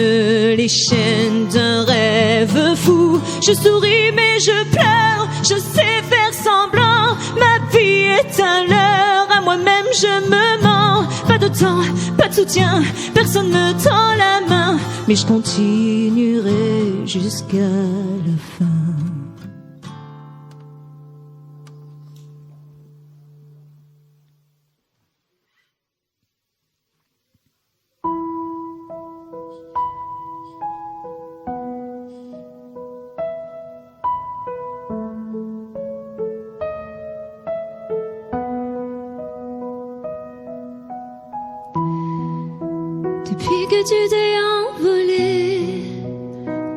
les chaînes d'un rêve fou. Je souris mais je pleure, je sais faire semblant. Ma vie est un leurre, à moi-même je me mens. Pas de temps, pas de soutien, personne me tend la main. Mais je continuerai jusqu'à la fin. Depuis que tu t'es envolé,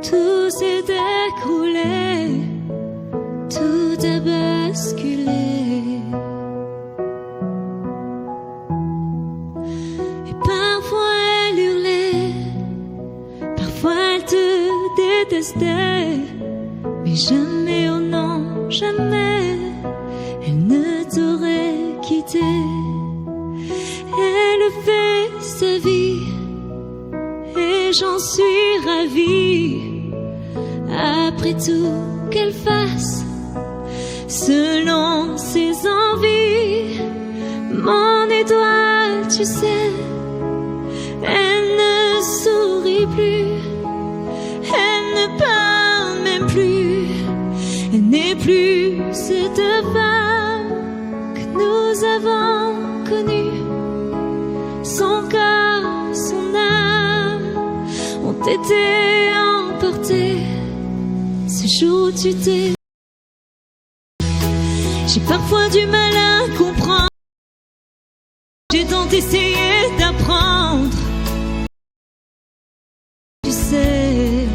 tout s'est écroulé, tout a basculé. Et parfois elle hurlait, parfois elle te détestait, mais jamais, oh non, jamais, elle ne t'aurait quitté. Elle fait sa vie et j'en suis ravie. Après tout, qu'elle fasse selon ses envies. Mon étoile, tu sais, elle ne sourit plus, elle ne parle même plus. Elle n'est plus cette femme que nous avons connue. Son corps, son âme ont été emportés ce jour où tu t'es. J'ai parfois du mal à comprendre. J'ai tant essayé d'apprendre. Tu sais,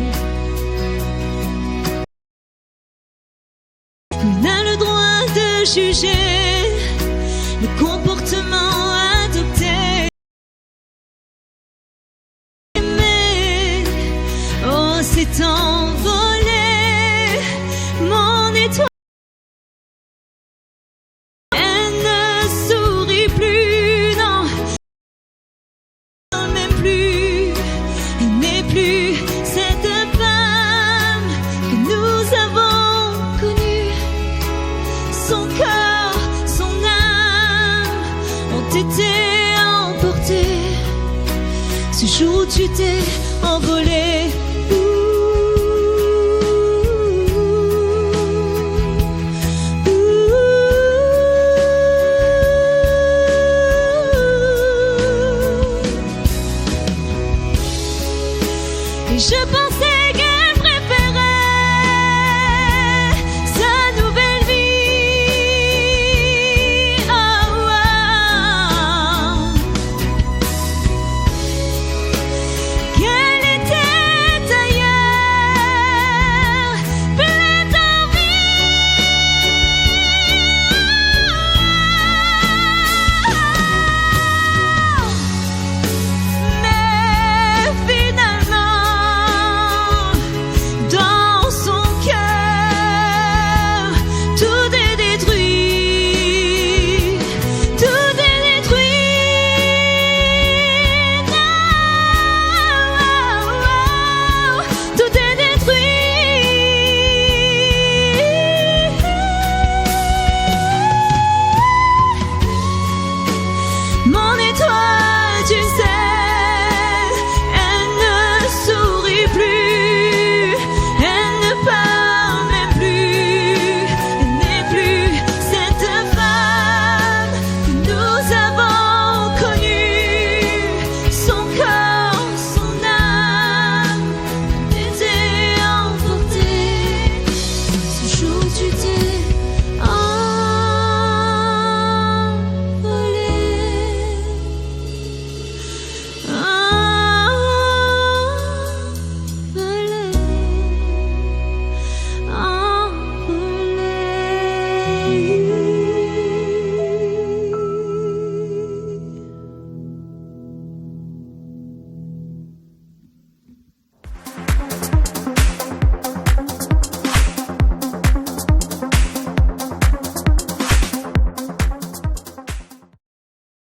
on a le droit de juger le comportement adopté. C'est envolé.